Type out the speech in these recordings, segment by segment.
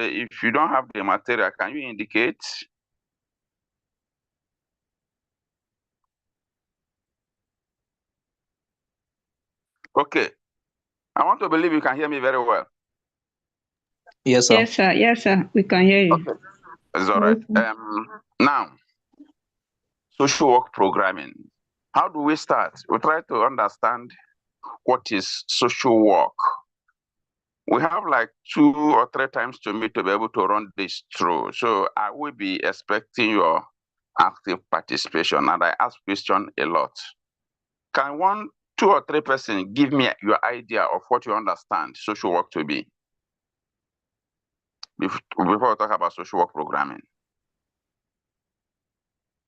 if you don't have the material, can you indicate? Okay. I want to believe you can hear me very well. Yes, sir. Yes, sir. Yes, sir. We can hear you. Okay. It's all right. Now, social work programming. How do we start? We try to understand what is social work. We have like 2 or 3 times to meet to be able to run this through. So I will be expecting your active participation, and I ask questions a lot. Can 1, 2 or 3 persons give me your idea of what you understand social work to be? Before we talk about social work programming.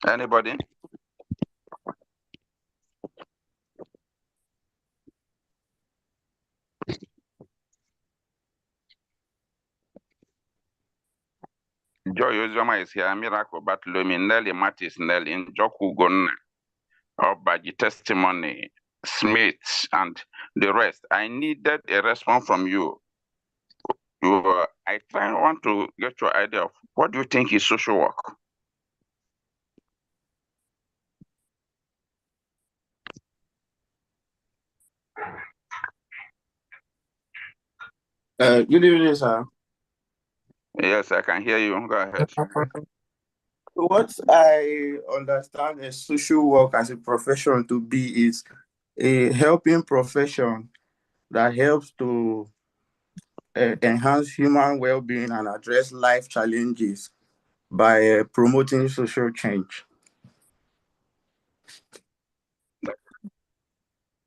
Anybody? Joy Ozoma is here, Miracle Bartolome, Nelly Mattis, Nelly, Njoku Gon, Obaji Testimony, Smith, and the rest. I needed a response from you. I want to get your idea of what do you think is social work? Good evening, sir. Yes, I can hear you. Go ahead. What I understand a social work as a profession to be is a helping profession that helps to enhance human well-being and address life challenges by promoting social change.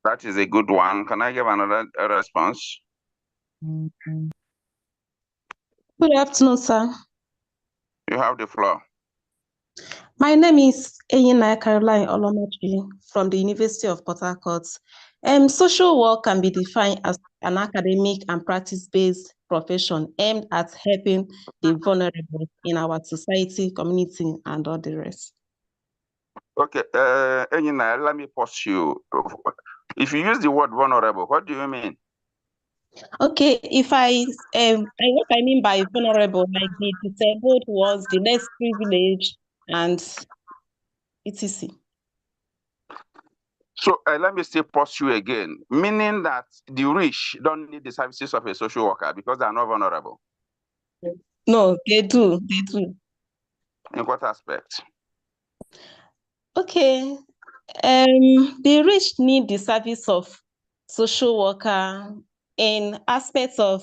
That is a good one. Can I give another response? Good afternoon, sir. You have the floor. My name is Eyina Caroline Olomoji from the University of Port Harcourt. Social work can be defined as an academic and practice-based profession aimed at helping the vulnerable in our society, community, and all the rest. Okay, Eyina, let me pause you. If you use the word vulnerable, what do you mean? Okay, if what I mean by vulnerable, like the disabled ones, the less privileged, and etc. So let me still pause you again, meaning that the rich don't need the services of a social worker because they are not vulnerable. No, they do. They do. In what aspect? Okay. The rich need the service of social worker in aspects of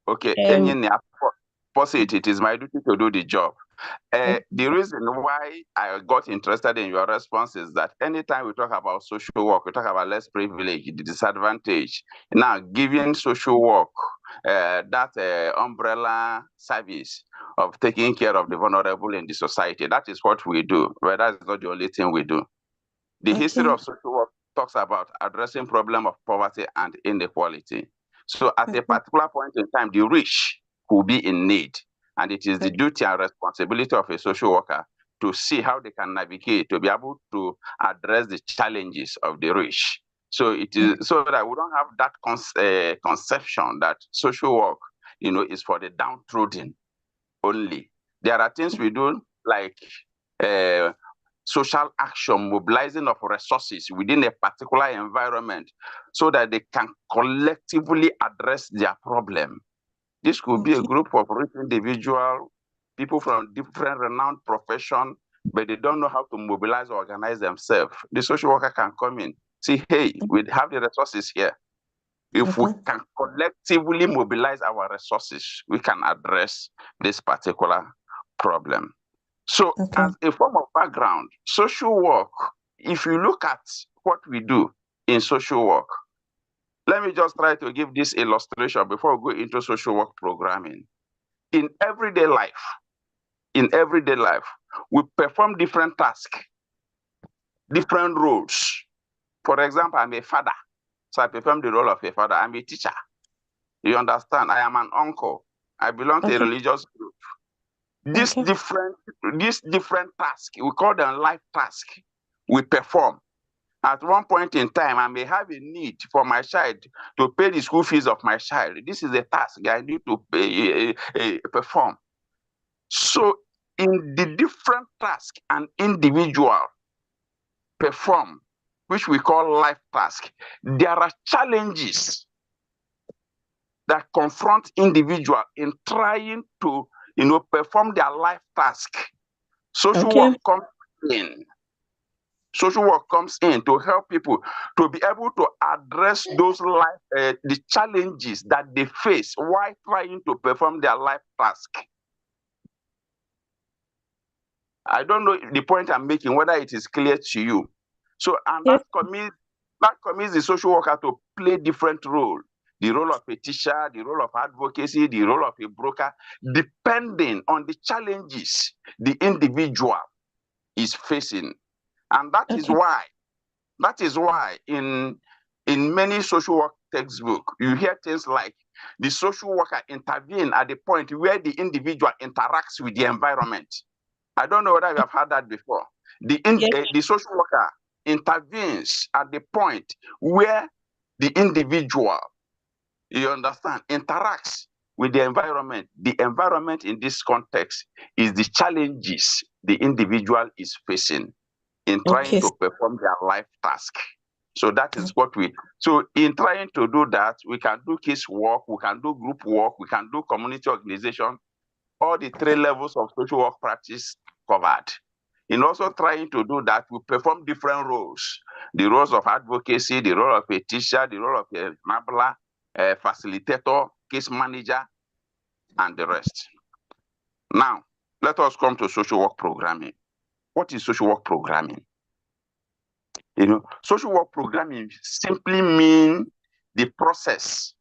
Okay, pause it. It is my duty to do the job. The reason why I got interested in your response is that anytime we talk about social work, we talk about less privilege, the disadvantage. Now, giving social work that umbrella service of taking care of the vulnerable in the society, that is what we do, but that's not the only thing we do. The history of social work talks about addressing problem of poverty and inequality. So at a particular point in time, the rich will be in need. And it is the duty and responsibility of a social worker to see how they can navigate, to be able to address the challenges of the rich. So it is so that we don't have that conception that social work, is for the downtrodden only. There are things we do like social action, mobilizing of resources within a particular environment so that they can collectively address their problem. This could be a group of rich individuals, people from different renowned professions, but they don't know how to mobilize or organize themselves. The social worker can come in, say, hey, we have the resources here. If we can collectively mobilize our resources, we can address this particular problem. So as a form of background, social work, if you look at what we do in social work, let me just try to give this illustration before we go into social work programming. In everyday life, we perform different tasks, different roles. For example, I'm a father, so I perform the role of a father. I'm a teacher. You understand? I am an uncle. I belong to a religious group. These different tasks, we call them life tasks, we perform. At one point in time, I may have a need for my child to pay the school fees of my child. This is a task I need to perform. So, in the different tasks an individual perform, which we call life task, there are challenges that confront individual in trying to, perform their life task. Social work comes in. Social work comes in to help people to be able to address those the challenges that they face while trying to perform their life task. I don't know the point I'm making, whether it is clear to you. So, and that commits the social worker to play different role. The role of a teacher, the role of advocacy, the role of a broker, depending on the challenges the individual is facing. And that is why in many social work textbooks, you hear things like the social worker intervene at the point where the individual interacts with the environment. I don't know whether you have heard that before. The social worker intervenes at the point where the individual, you understand, interacts with the environment. The environment in this context is the challenges the individual is facing in trying to perform their life task. So that is what so in trying to do that, we can do case work, we can do group work, we can do community organization, all the 3 levels of social work practice covered. In also trying to do that, we perform different roles. The roles of advocacy, the role of a teacher, the role of a enabler, a facilitator, case manager, and the rest. Now, let us come to social work programming. What is social work programming? Social work programming simply means the process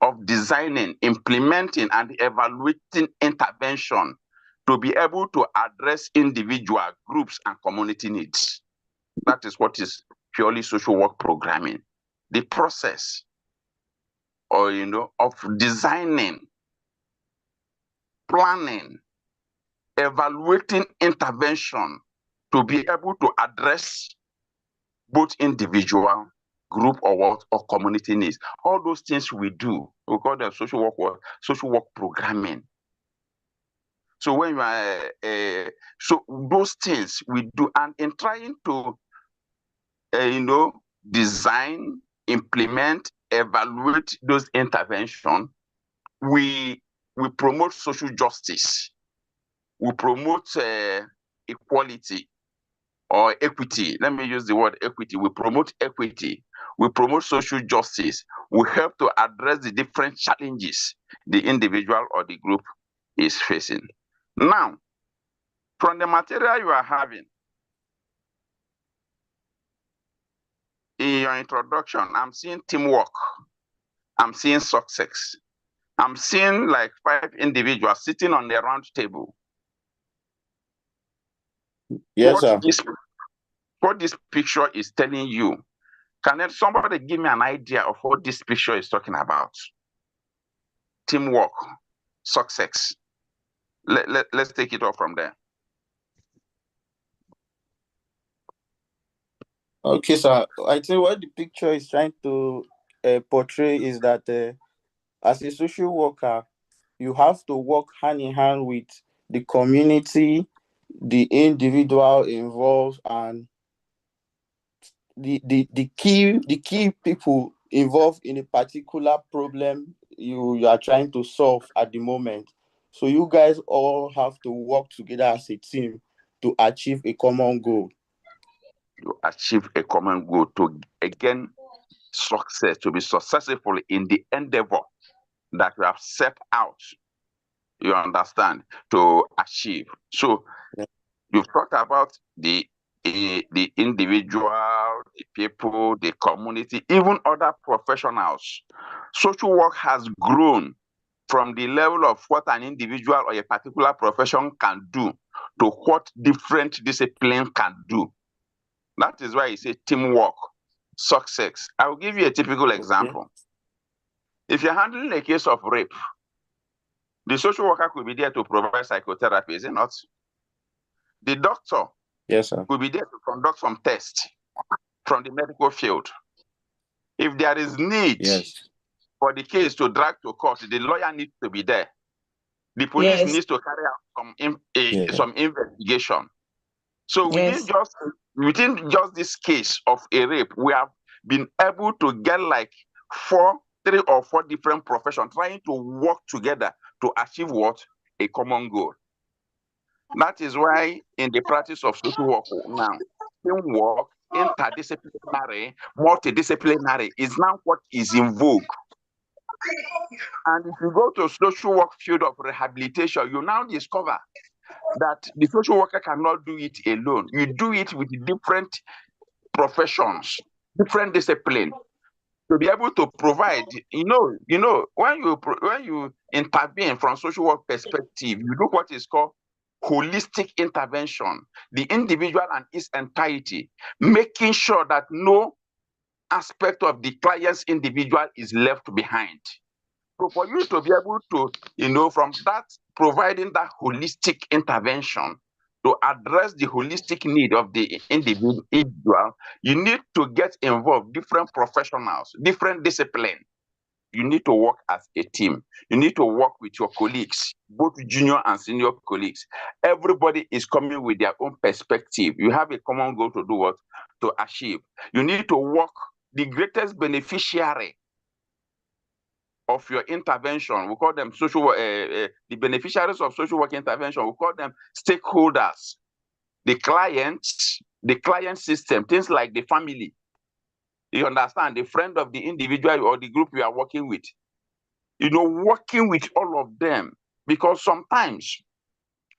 of designing, implementing, and evaluating intervention to be able to address individual, groups, and community needs. That is what is purely social work programming. The process of designing, planning, evaluating intervention to be able to address both individual, group, or community needs. All those things we do, we call them social work programming. So when you are, so those things we do, and in trying to, design, implement, evaluate those interventions, we promote social justice, we promote equality or equity. Let me use the word equity. We promote equity, we promote social justice, we help to address the different challenges the individual or the group is facing. Now, from the material you are having, in your introduction, I'm seeing teamwork, I'm seeing success, I'm seeing like 5 individuals sitting on the round table. Yes, sir. What this picture is telling you, can somebody give me an idea of what this picture is talking about? Teamwork, success. Let's take it off from there. Okay, sir. I think what the picture is trying to portray is that as a social worker, you have to work hand in hand with the community, the individual involved, and the key people involved in a particular problem you are trying to solve at the moment. So you guys all have to work together as a team to achieve a common goal. To achieve a common goal, to again success, to be successful in the endeavor that you have set out, you understand, to achieve. So you've talked about the individual, the people, the community, even other professionals. Social work has grown from the level of what an individual or a particular profession can do to what different disciplines can do. That is why you say teamwork, success. I will give you a typical example. If you're handling a case of rape, the social worker could be there to provide psychotherapy, is it not? The doctor Yes, sir. will be there to conduct some tests from the medical field. If there is need for the case to drag to court, the lawyer needs to be there. The police needs to carry out some investigation. So within just this case of a rape, we have been able to get like 3 or 4 different professions trying to work together to achieve what? A common goal. That is why in the practice of social work now, teamwork, interdisciplinary, multidisciplinary is now what is in vogue. And if you go to social work field of rehabilitation, you now discover that the social worker cannot do it alone. You do it with different professions, different disciplines, to be able to provide. When you intervene from social work perspective, you do what is called holistic intervention, the individual and its entirety, making sure that no aspect of the client's individual is left behind. So for you to be able to, from that, providing that holistic intervention to address the holistic need of the individual, you need to get involved different professionals, different disciplines. You need to work as a team. You need to work with your colleagues, both junior and senior colleagues. Everybody is coming with their own perspective. You have a common goal to do what? To achieve. You need to work the greatest beneficiary of your intervention. We call them the beneficiaries of social work intervention. We call them stakeholders, the clients, the client system, things like the family. You understand? The friend of the individual or the group you are working with. Working with all of them. Because sometimes,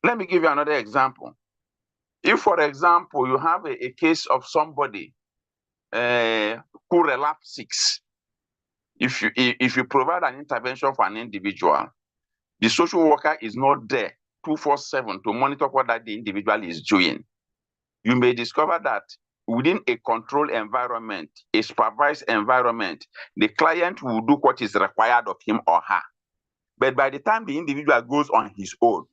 let me give you another example. If, for example, you have a case of somebody who relapses, if you provide an intervention for an individual, the social worker is not there 24/7 to monitor what that the individual is doing. You may discover that within a controlled environment, a supervised environment, the client will do what is required of him or her. But by the time the individual goes on his own,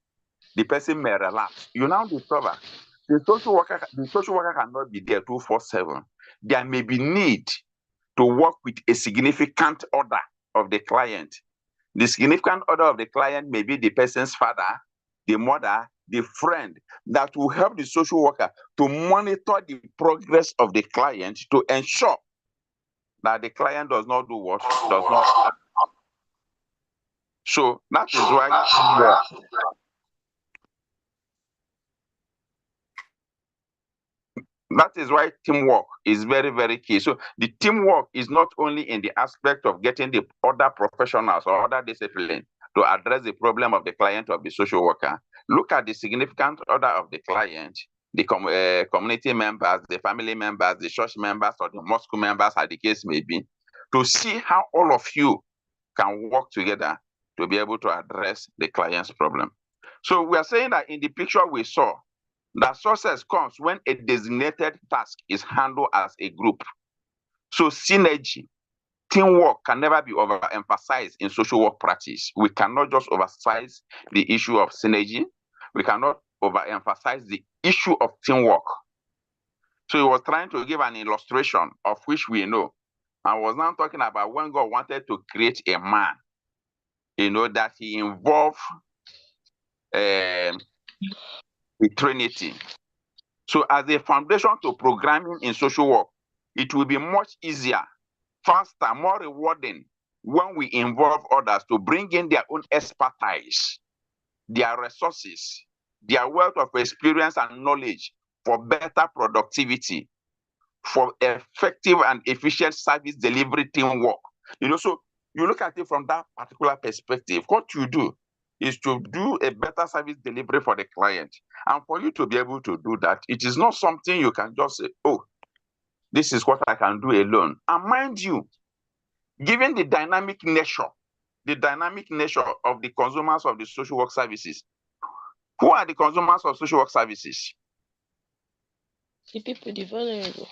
the person may relapse. You now discover the social worker cannot be there 24/7. There may be need to work with a significant other of the client. The significant other of the client may be the person's father, the mother, the friend, that will help the social worker to monitor the progress of the client to ensure that the client does not do what? Does not. So that is why that is why teamwork is very, very key. So the teamwork is not only in the aspect of getting the other professionals or other disciplines to address the problem of the client of the social worker. Look at the significant other of the client, the community members, the family members, the church members, or the mosque members, as the case may be, to see how all of you can work together to be able to address the client's problem. So we are saying that in the picture we saw, that success comes when a designated task is handled as a group. So synergy, teamwork can never be overemphasized in social work practice. We cannot just emphasize the issue of synergy. We cannot overemphasize the issue of teamwork. So he was trying to give an illustration of which we know. I was now talking about when God wanted to create a man, that he involved the Trinity. So as a foundation to programming in social work, it will be much easier, faster, more rewarding when we involve others to bring in their own expertise, their resources, their wealth of experience and knowledge for better productivity, for effective and efficient service delivery teamwork. So you look at it from that particular perspective. What you do is to do a better service delivery for the client. And for you to be able to do that, it is not something you can just say, oh, this is what I can do alone. And mind you, given the dynamic nature of the consumers of the social work services, who are the consumers of social work services? The people, the vulnerable.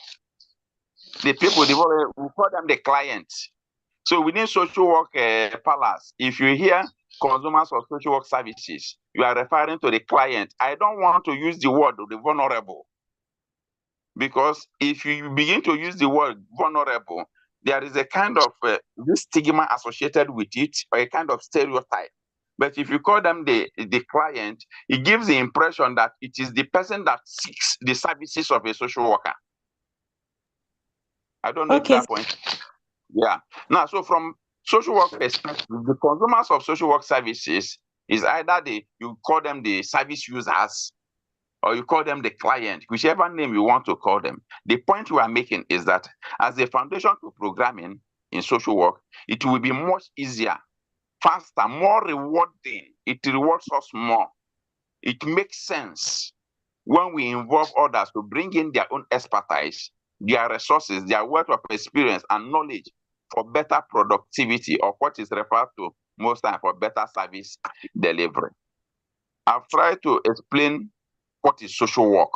The people, we call them the clients. So within social work palace, if you hear consumers of social work services, you are referring to the client. I don't want to use the word of the vulnerable Because if you begin to use the word vulnerable, there is a kind of this stigma associated with it, or a kind of stereotype. But if you call them the client, it gives the impression that it is the person that seeks the services of a social worker. I don't know if that point. Yeah. Now, so from social work perspective, the consumers of social work services is either you call them the service users, or you call them the client, whichever name you want to call them. The point we are making is that as a foundation to programming in social work, it will be much easier, faster, more rewarding. It rewards us more. It makes sense when we involve others to bring in their own expertise, their resources, their wealth of experience and knowledge for better productivity, or what is referred to most time for better service delivery. I've tried to explain what is social work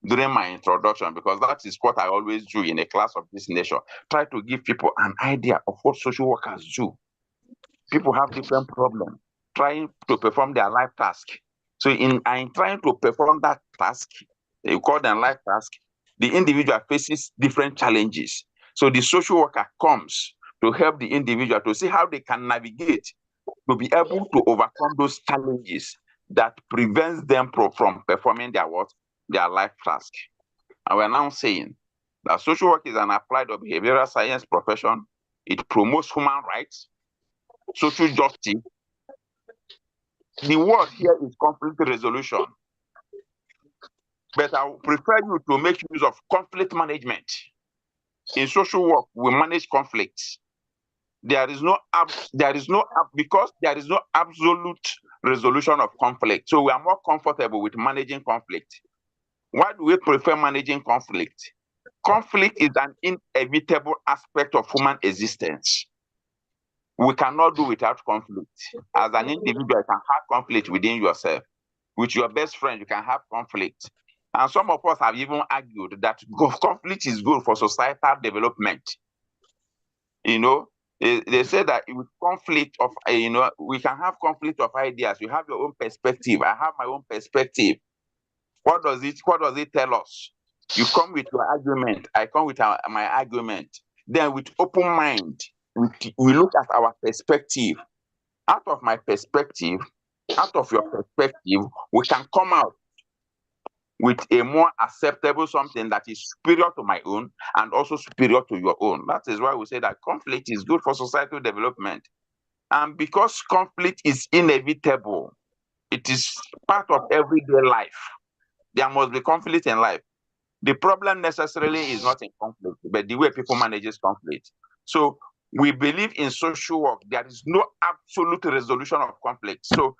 during my introduction, because that is what I always do in a class of this nature. Try to give people an idea of what social workers do. People have different problems trying to perform their life task. So in trying to perform that task, you call them life task, the individual faces different challenges. So the social worker comes to help the individual to see how they can navigate to be able to overcome those challenges that prevents them from performing their life task. And we're now saying that social work is an applied or behavioral science profession. It promotes human rights, social justice. The word here is conflict resolution. But I would prefer you to make use of conflict management. In social work, we manage conflicts. Because there is no absolute resolution of conflict. So we are more comfortable with managing conflict. Why do we prefer managing conflict? Conflict is an inevitable aspect of human existence. We cannot do without conflict. As an individual, you can have conflict within yourself. With your best friend, you can have conflict. And some of us have even argued that conflict is good for societal development. You know, they say that with conflict of, we can have conflict of ideas. You have your own perspective. I have my own perspective. What does it tell us? You come with your argument. I come with my argument. Then with open mind, we look at our perspective. Out of my perspective, out of your perspective, we can come out with a more acceptable something that is superior to my own and also superior to your own. That is why we say that conflict is good for societal development. And because conflict is inevitable, it is part of everyday life. There must be conflict in life. The problem necessarily is not in conflict, but the way people manage conflict. So we believe in social work. There is no absolute resolution of conflict. So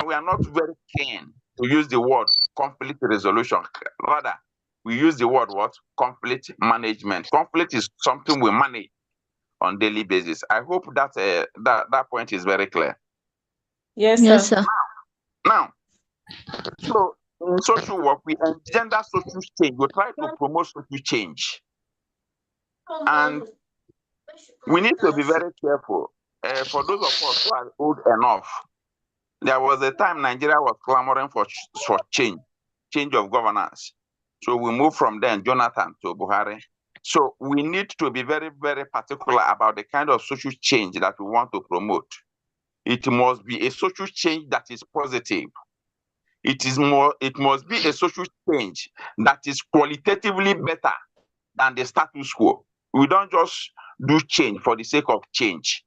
we are not very keen to use the word conflict resolution. Rather, we use the word what? Conflict management. Conflict is something we manage on daily basis. I hope that that point is very clear. Yes, Yes, sir. sir. Now, so in social work, we engender social change. We try to promote social change. And we need to be very careful. For those of us who are old enough, there was a time Nigeria was clamoring for change of governance. So we moved from then Jonathan to Buhari. So we need to be very, very particular about the kind of social change that we want to promote. It must be a social change that is positive. It must be a social change that is qualitatively better than the status quo. We don't just do change for the sake of change.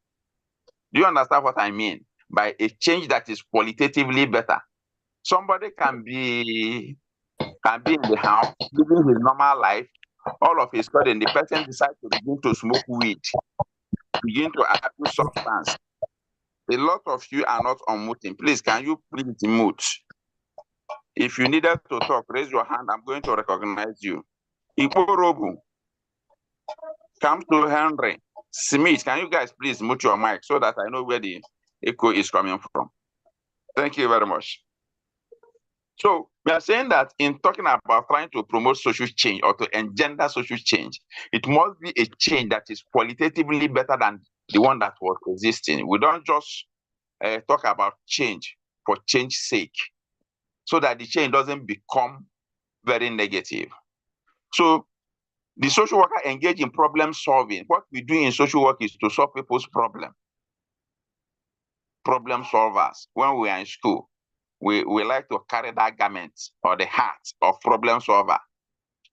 Do you understand what I mean by a change that is qualitatively better? Somebody can be in the house, living his normal life. All of a sudden, the person decides to begin to smoke weed, begin to abuse substance. A lot of you are not unmuting. Please, can you please mute? If you needed to talk, raise your hand. I'm going to recognize you. Ikorobu, comes to Henry. Smith, can you guys please mute your mic so that I know where the echo is coming from? Thank you very much. So we are saying that in talking about trying to promote social change or to engender social change, it must be a change that is qualitatively better than the one that was existing. We don't just talk about change for change's sake, so that the change doesn't become very negative. So the social worker engage in problem solving. What we do in social work is to solve people's problem. Problem solvers. When we are in school, we like to carry that garment or the hat of problem solver,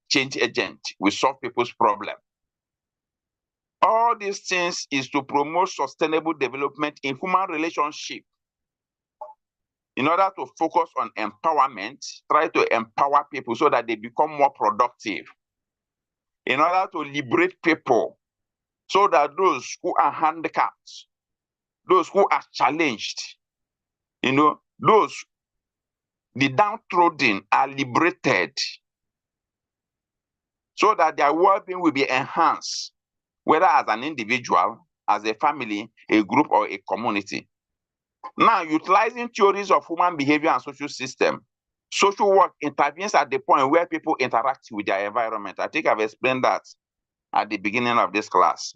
change agent. We solve people's problem. All these things is to promote sustainable development in human relationship. In order to focus on empowerment, try to empower people so that they become more productive. In order to liberate people so that those who are handicapped, those who are challenged, those, the downtrodden are liberated so that their well-being will be enhanced, whether as an individual, as a family, a group, or a community. Now, utilizing theories of human behavior and social system, social work intervenes at the point where people interact with their environment. I think I've explained that at the beginning of this class.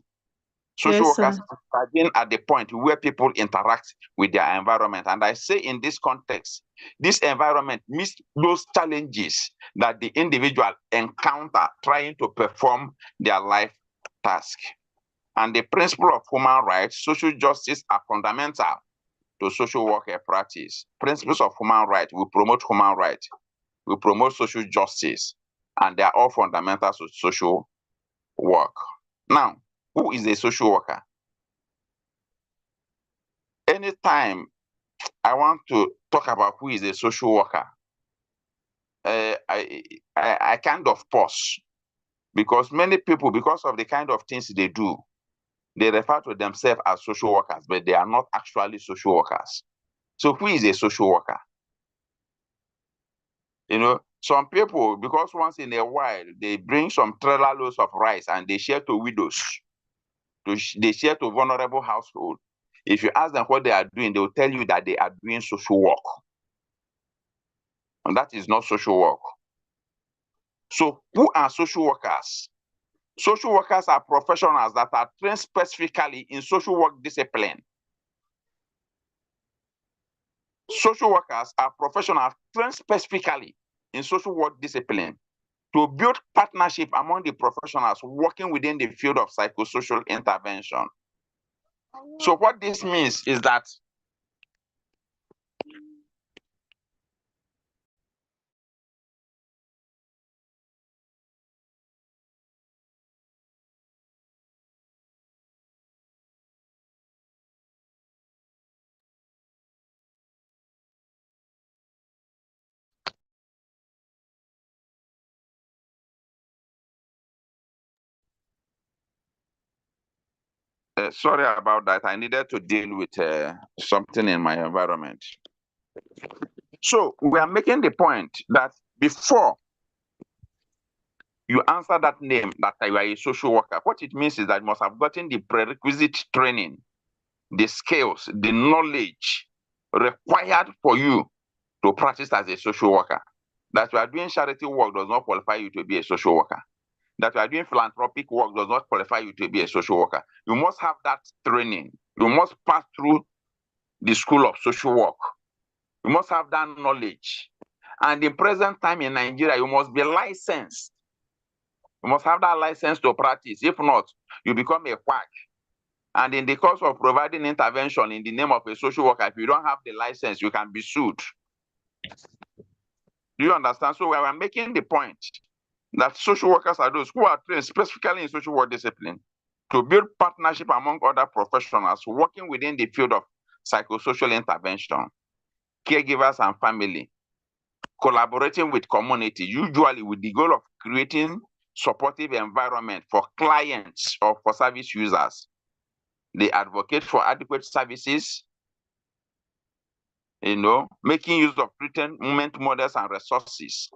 Social workers intervene at the point where people interact with their environment. And I say in this context, this environment meets those challenges that the individual encounter trying to perform their life task. And the principle of human rights, social justice are fundamental to social work practice. Principles of human rights, we promote human rights, we promote social justice, and they are all fundamental to social work. Now, who is a social worker? Anytime I want to talk about who is a social worker, I kind of pause, because many people, because of the kind of things they do, they refer to themselves as social workers, but they are not actually social workers. So who is a social worker? Some people, because once in a while, they bring some trailer loads of rice and they share to widows, they share to vulnerable households. If you ask them what they are doing, they will tell you that they are doing social work. And that is not social work. So who are social workers? Social workers are professionals that are trained specifically in social work discipline. Social workers are professionals trained specifically in social work discipline to build partnership among the professionals working within the field of psychosocial intervention. So what this means is that sorry about that. I needed to deal with something in my environment. So we are making the point that before you answer that name, that you are a social worker, what it means is that you must have gotten the prerequisite training, the skills, the knowledge required for you to practice as a social worker. That you are doing charity work does not qualify you to be a social worker. That you are doing philanthropic work does not qualify you to be a social worker. You must have that training. You must pass through the school of social work. You must have that knowledge. And in present time in Nigeria, you must be licensed. You must have that license to practice. If not, you become a quack. And in the course of providing intervention in the name of a social worker, if you don't have the license, you can be sued. Do you understand? So we are making the point that social workers are those who are trained specifically in social work discipline to build partnership among other professionals working within the field of psychosocial intervention, caregivers and family, collaborating with community, usually with the goal of creating supportive environment for clients or for service users. They advocate for adequate services, making use of treatment models and resources.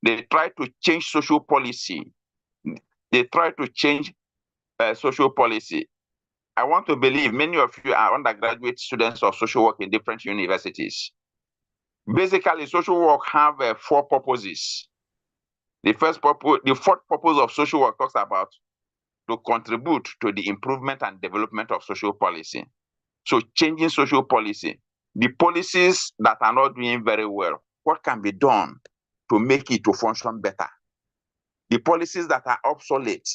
They try to change social policy. They try to change social policy. I want to believe many of you are undergraduate students of social work in different universities. Basically, social work have 4 purposes. The fourth purpose of social work talks about to contribute to the improvement and development of social policy. So changing social policy, the policies that are not doing very well, what can be done to make it to function better? the policies that are obsolete,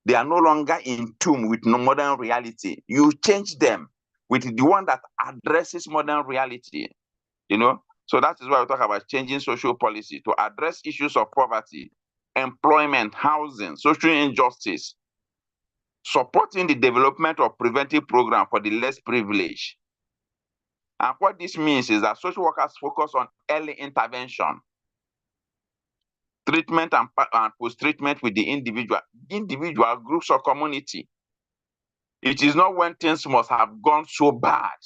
they are no longer in tune with modern reality. You change them with the one that addresses modern reality, you know? So that is why we talk about changing social policy to address issues of poverty, employment, housing, social injustice, supporting the development of preventive programs for the less privileged. And what this means is that social workers focus on early intervention, treatment and post-treatment with the individual groups or community. It is not when things must have gone so bad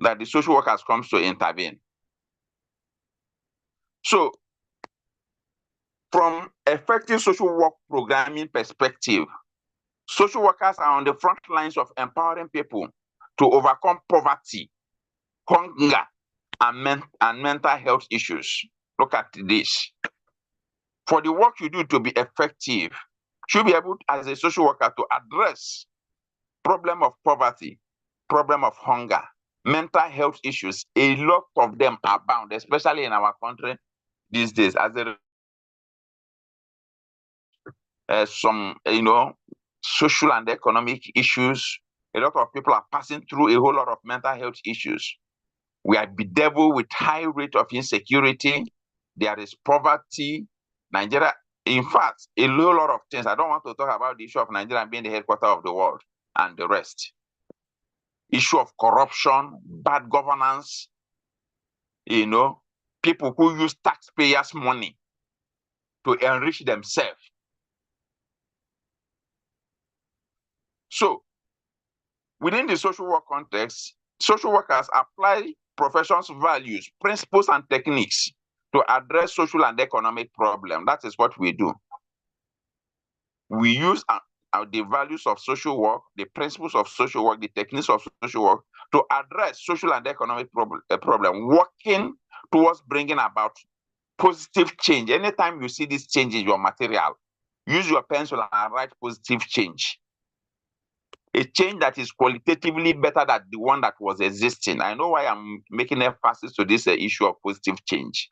that the social workers comes to intervene. So, from effective social work programming perspective, social workers are on the front lines of empowering people to overcome poverty, hunger, and mental health issues. Look at this. For the work you do to be effective, you should be able, as a social worker, to address problem of poverty, problem of hunger, mental health issues. A lot of them abound, especially in our country these days, as some, social and economic issues. A lot of people are passing through a whole lot of mental health issues. We are bedeviled with high rate of insecurity. There is poverty. Nigeria, in fact, a whole lot of things. I don't want to talk about the issue of Nigeria being the headquarters of the world and the rest. Issue of corruption, bad governance, people who use taxpayers' money to enrich themselves. So, within the social work context, social workers apply profession's values, principles, and techniques to address social and economic problems. That is what we do. We use the values of social work, the principles of social work, the techniques of social work to address social and economic problem, working towards bringing about positive change. Anytime you see this change in your material, use your pencil and write positive change. A change that is qualitatively better than the one that was existing. I know why I'm making emphasis to this issue of positive change.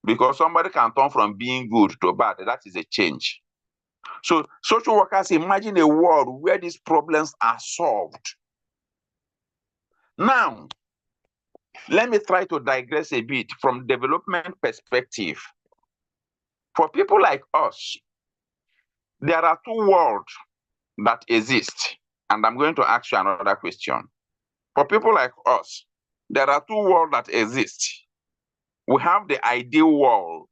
Because somebody can turn from being good to bad. That is a change. So social workers imagine a world where these problems are solved. Now, let me try to digress a bit from development perspective. For people like us, there are two worlds that exist. And I'm going to ask you another question. For people like us, there are two worlds that exist. We have the ideal world,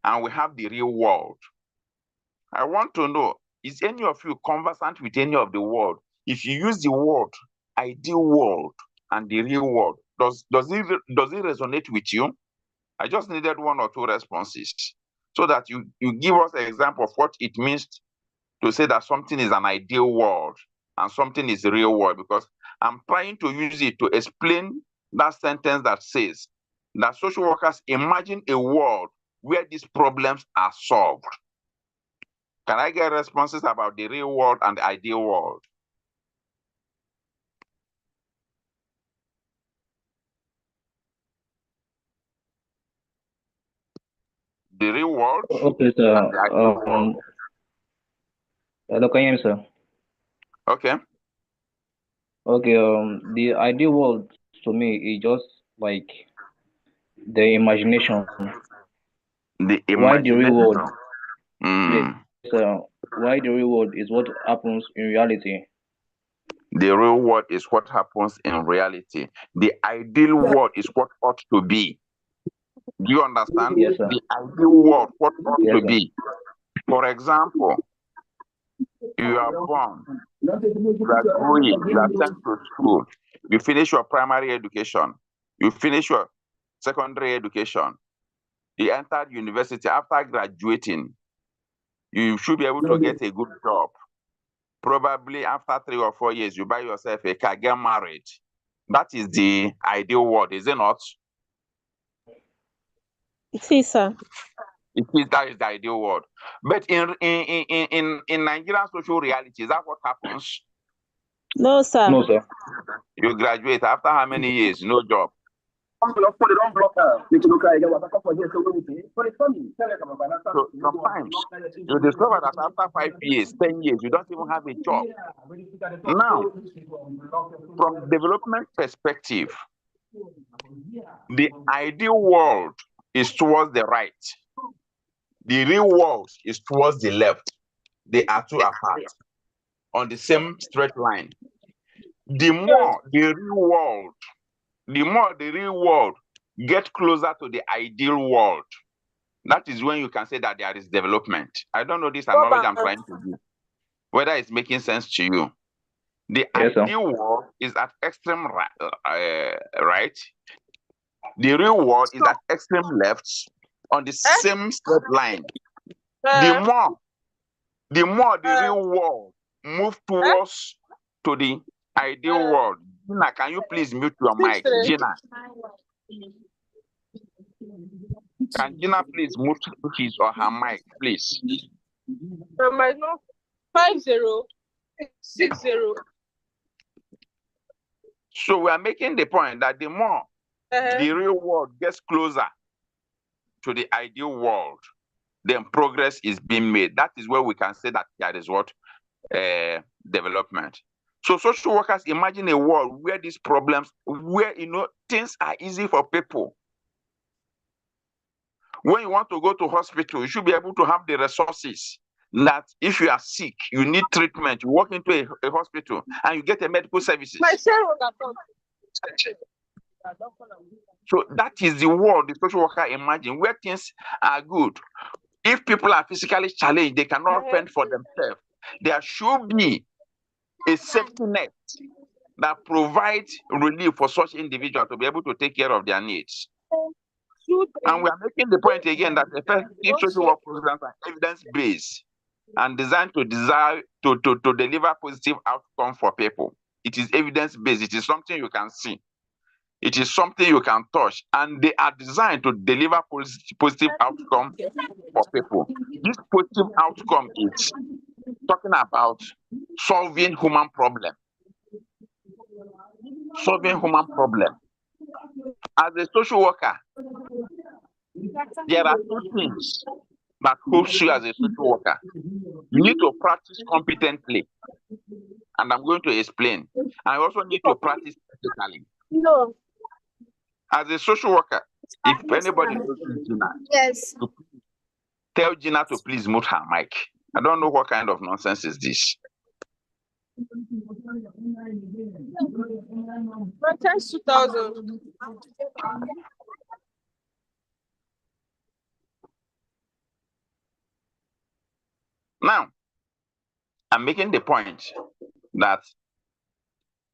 and we have the real world. I want to know, is any of you conversant with any of the world? If you use the word ideal world and the real world, does it resonate with you? I just needed one or two responses so that you give us an example of what it means to say that something is an ideal world and something is the real world, because I'm trying to use it to explain that sentence that says that social workers imagine a world where these problems are solved. Can I get responses about the real world and the ideal world? The real world? Okay, sir. And the ideal world. Hello, can you hear me, sir? Okay. Okay, the ideal world to me is just like the imagination. The Why the real world? imagination. Yes, why the real world is what happens in reality. The real world is what happens in reality. The ideal world is what ought to be. Do you understand? Yes, sir. The ideal world, what ought Yes, to sir. be. For example, you are born, you are growing, you are sent to school, you finish your primary education, you finish your secondary education, you entered university. After graduating, you should be able to get a good job. Probably after 3 or 4 years, you buy yourself a car, get married. That is the ideal world, is it not? It is, sir. That is the ideal world. But in Nigerian social reality, is that what happens? No, sir. No, sir. You graduate after how many years? No job. don't block her. So sometimes you discover that after 5 years, 10 years, you don't even have a job. Now, from development perspective, the ideal world is towards the right. The real world is towards the left. They are two apart on the same straight line. The more the real world get closer to the ideal world, that is when you can say that there is development. I don't know this analogy I'm trying to do, whether it's making sense to you. The ideal world is at extreme right. The real world is at extreme left on the same straight line. The more the real world move towards to the ideal world. Gina, can you please mute your mic? Gina. Can Gina please mute his or her mic, please? My no 5060. So we are making the point that the more the real world gets closer to the ideal world, then progress is being made. That is where we can say that there is what development. So social workers imagine a world where these problems, where things are easy for people. When you want to go to hospital, you should be able to have the resources that if you are sick, you need treatment, you walk into a hospital and you get a medical services. So that is the world the social worker imagine, where things are good. If people are physically challenged, they cannot fend for themselves. There should be a safety net that provides relief for such individuals to be able to take care of their needs. And we are making the point again that effective social work programs are evidence-based and designed to deliver positive outcome for people. It is evidence-based. It is something you can see. It is something you can touch. And they are designed to deliver positive outcome for people. This positive outcome is talking about solving human problem. Solving human problem. As a social worker, there are two things that helps you as a social worker. You need to practice competently. And I'm going to explain. I also need to practice ethically. No. As a social worker, if anybody knows Gina, tell Gina to please mute her mic. I don't know what kind of nonsense is this. Times 2000. Now, I'm making the point that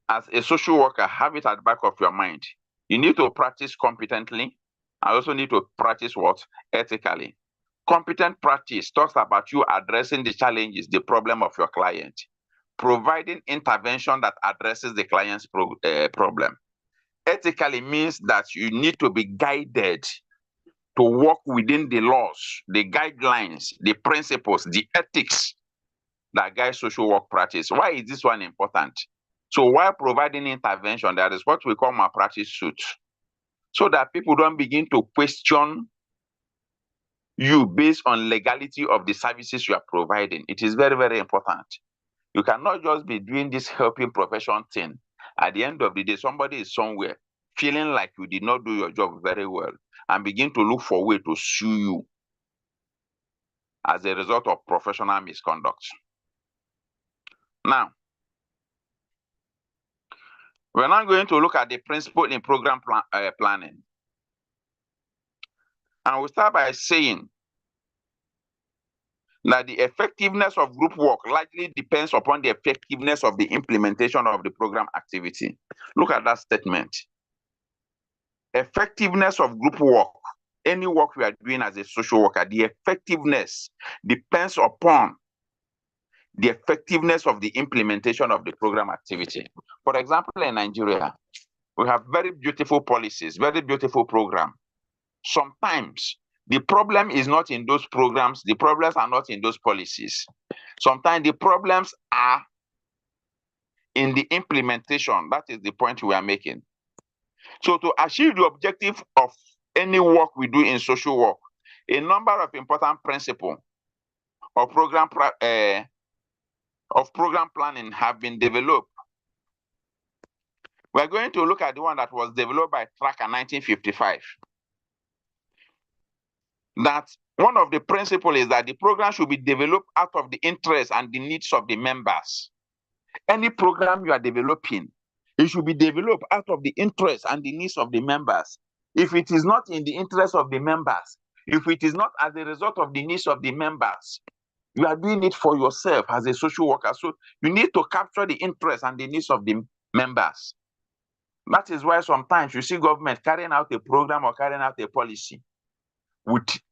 as a social worker, have it at the back of your mind. You need to practice competently. I also need to practice what? Ethically. Competent practice talks about you addressing the challenges, the problem of your client, providing intervention that addresses the client's problem. Ethically means that you need to be guided to work within the laws, the guidelines, the principles, the ethics that guide social work practice. Why is this one important? So while providing intervention, there is what we call malpractice suit, so that people don't begin to question you based on legality of the services you are providing. It is very, very important. You cannot just be doing this helping profession thing. At the end of the day, somebody is somewhere feeling like you did not do your job very well and begin to look for a way to sue you as a result of professional misconduct. Now, we're now going to look at the principle in program planning. And we'll start by saying that the effectiveness of group work largely depends upon the effectiveness of the implementation of the program activity. Look at that statement. Effectiveness of group work, any work we are doing as a social worker, the effectiveness depends upon the effectiveness of the implementation of the program activity. For example, in Nigeria, we have very beautiful policies, very beautiful programs. Sometimes the problem is not in those programs, the problems are not in those policies. Sometimes the problems are in the implementation. That is the point we are making. So to achieve the objective of any work we do in social work, a number of important principles of program planning have been developed. We're going to look at the one that was developed by Tracker in 1955. That one of the principles is that the program should be developed out of the interests and the needs of the members. Any program you are developing, it should be developed out of the interests and the needs of the members. If it is not in the interest of the members, if it is not as a result of the needs of the members, you are doing it for yourself as a social worker. So you need to capture the interests and the needs of the members. That is why sometimes you see government carrying out a program or carrying out a policy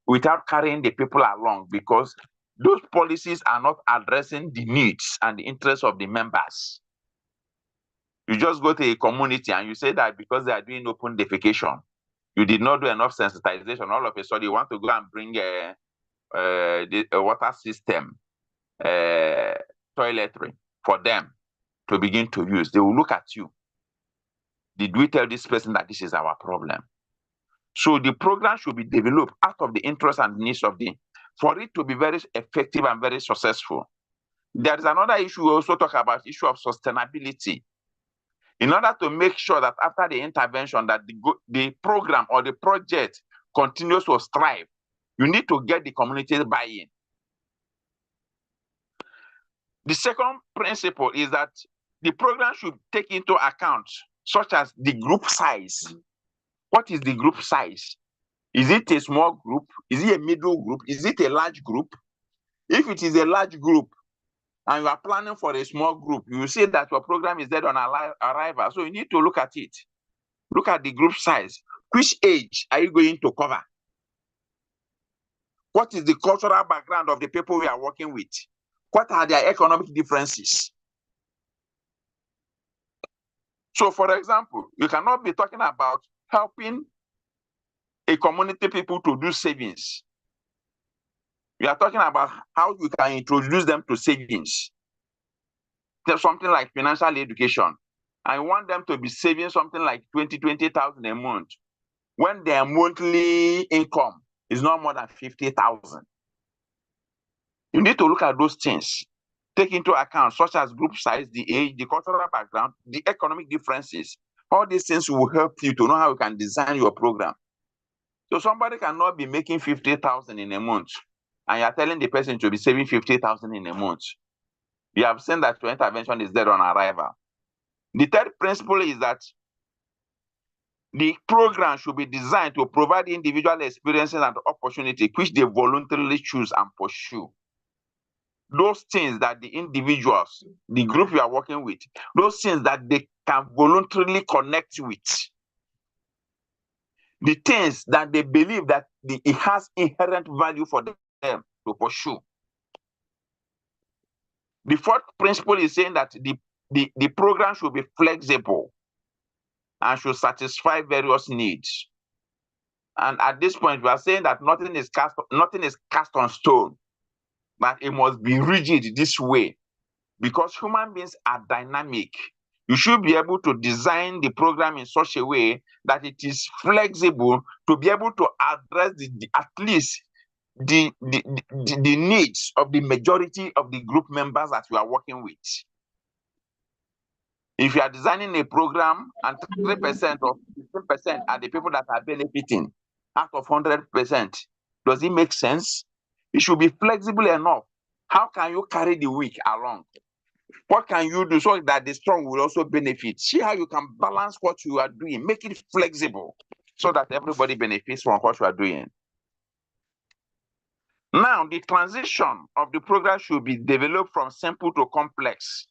without carrying the people along, because those policies are not addressing the needs and the interests of the members. You just go to a community and you say that because they are doing open defecation, you did not do enough sensitization. All of a sudden, you want to go and bring a water system, toiletry for them to begin to use. They will look at you. Did we tell this person that this is our problem? So the program should be developed out of the interests and needs of for it to be very effective and very successful. There is another issue we also talk about, issue of sustainability. In order to make sure that after the intervention that the program or the project continues to strive, you need to get the community buy-in. The second principle is that the program should take into account such as the group size. What is the group size? Is it a small group? Is it a middle group? Is it a large group? If it is a large group and you are planning for a small group, you will see that your program is dead on arrival. So you need to look at it. Look at the group size. Which age are you going to cover? What is the cultural background of the people we are working with? What are their economic differences? So, for example, you cannot be talking about helping a community people to do savings. We are talking about how you can introduce them to savings. There's something like financial education. I want them to be saving something like 20,000 a month when their monthly income is not more than 50,000. You need to look at those things. Take into account such as group size, the age, the cultural background, the economic differences. All these things will help you to know how you can design your program. So somebody cannot be making 50,000 in a month, and you're telling the person to be saving 50,000 in a month. You have seen that your intervention is dead on arrival. The third principle is that the program should be designed to provide individual experiences and opportunity which they voluntarily choose and pursue. Those things that the individuals, the group you are working with, those things that they can voluntarily connect with, the things that they believe that it has inherent value for them to pursue. The fourth principle is saying that the program should be flexible and should satisfy various needs. And at this point, we are saying that nothing is cast on stone, but it must be rigid this way, because human beings are dynamic. You should be able to design the program in such a way that it is flexible to be able to address at least the needs of the majority of the group members that you are working with. If you are designing a program and 3% or 15% are the people that are benefiting out of 100%, does it make sense? It should be flexible enough. How can you carry the weak along? What can you do so that the strong will also benefit? See how you can balance what you are doing, make it flexible so that everybody benefits from what you are doing. Now, the transition of the program should be developed from simple to complex.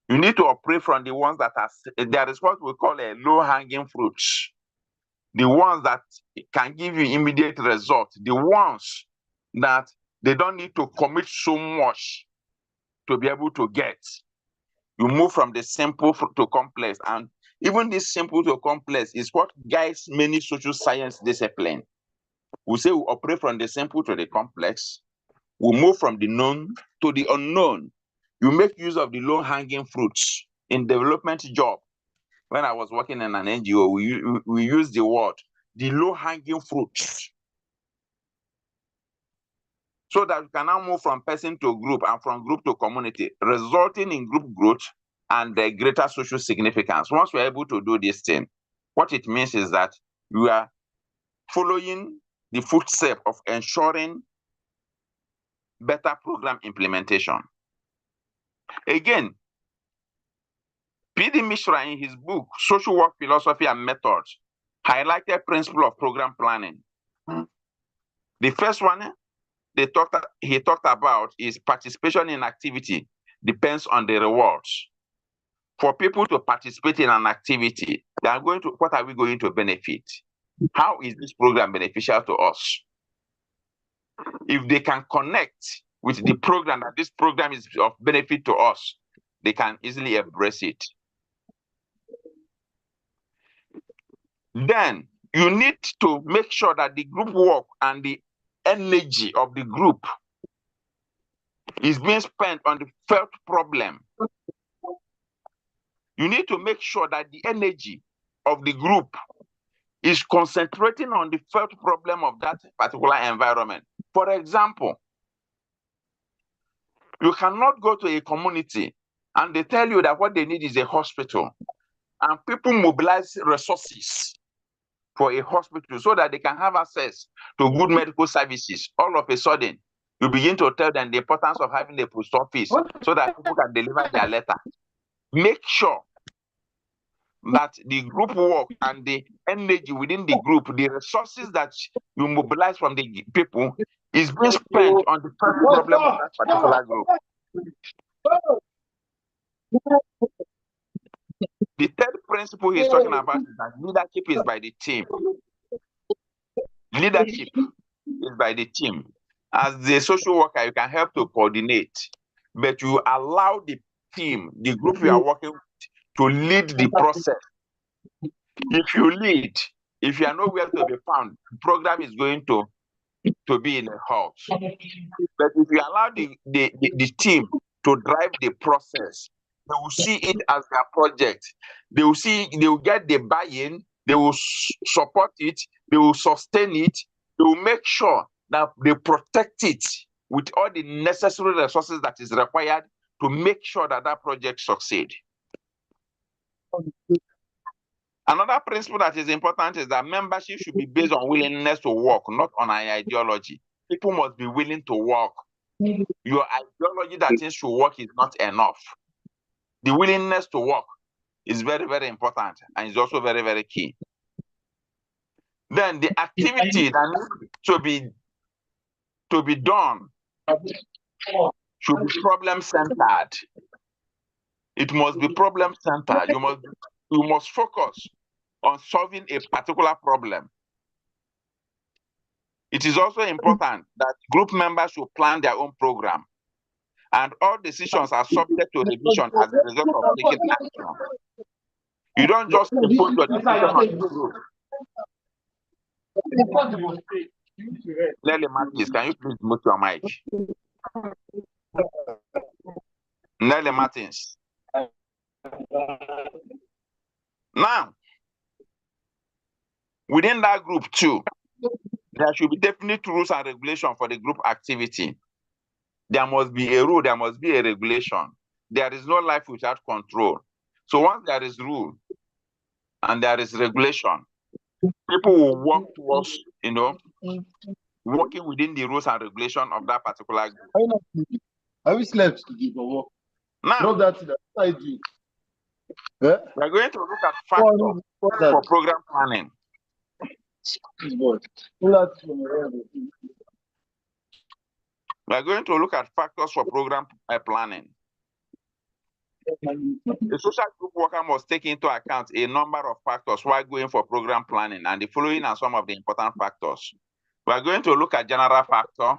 You need to operate from the ones that there is what we call a low-hanging fruit. The ones that can give you immediate results. The ones that they don't need to commit so much to be able to get. You move from the simple to complex. And even this simple to complex is what guides many social science disciplines. We say we operate from the simple to the complex. We move from the known to the unknown. You make use of the low-hanging fruits in development job. when I was working in an NGO, we use the word, the low-hanging fruits, so that we can now move from person to group and from group to community, resulting in group growth and greater social significance. Once we're able to do this thing, what it means is that we are following the footsteps of ensuring better program implementation. Again, P.D. Mishra in his book, Social Work Philosophy and Methods, highlighted principle of program planning. The first one he talked about is participation in activity depends on the rewards. For people to participate in an activity, what are we going to benefit? How is this program beneficial to us? If they can connect with the program, that this program is of benefit to us, they can easily embrace it. Then you need to make sure that the group work and the energy of the group is being spent on the felt problem. You need to make sure that the energy of the group is concentrating on the felt problem of that particular environment. For example, you cannot go to a community and they tell you that what they need is a hospital, and people mobilize resources for a hospital so that they can have access to good medical services. All of a sudden, you begin to tell them the importance of having a post office so that people can deliver their letter. Make sure that the group work and the energy within the group, the resources that you mobilize from the people, is being spent on the first problem of that particular group. The third principle he's talking about is that leadership is by the team. Leadership is by the team. As the social worker, you can help to coordinate, but you allow the team, the group you are working with, to lead the process. If you lead, if you are nowhere to be found, the program is going to be in a halt. But if you allow the team to drive the process, they will see it as their project. They will get the buy-in, they will support it, they will sustain it, they will make sure that they protect it with all the necessary resources that is required to make sure that that project succeeds. Another principle that is important is that membership should be based on willingness to work, not on an ideology. People must be willing to work. Your ideology that things should work is not enough. The willingness to work is very, very important and is also very, very key. Then the activity that needs to be done should be problem-centered. It must be problem-centered. You must focus on solving a particular problem. It is also important that group members should plan their own program, and all decisions are subject to revision as a result of taking action. You don't just impose your decision on the group. Nelly Martins, can you please mute your mic? Nelly Martins. Now, within that group too, there should be definite rules and regulations for the group activity. There must be a rule, there must be a regulation. There is no life without control. So once there is rule and there is regulation, people will work towards, working within the rules and regulation of that particular group. Have you slept? Now, we're going to look at factors for program planning. We're going to look at factors for program planning. The social group worker must take into account a number of factors while going for program planning, and the following are some of the important factors. We're going to look at general factor.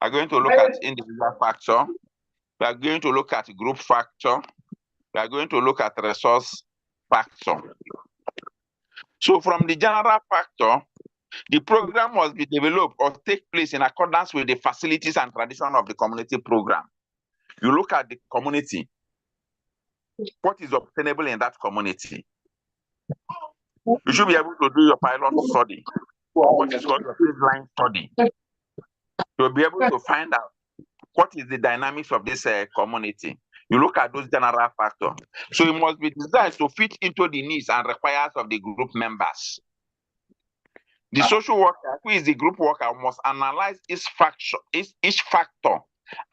We're going to look at individual factor. We're going to look at group factor. We're going to look at resource factor. So from the general factor, the program must be developed or take place in accordance with the facilities and tradition of the community program. You look at the community. What is obtainable in that community? You should be able to do your pilot study, or what is called your baseline study. You'll be able to find out what is the dynamics of this community. You look at those general factors. So it must be designed to fit into the needs and requirements of the group members. The social worker, who is the group worker, must analyze each factor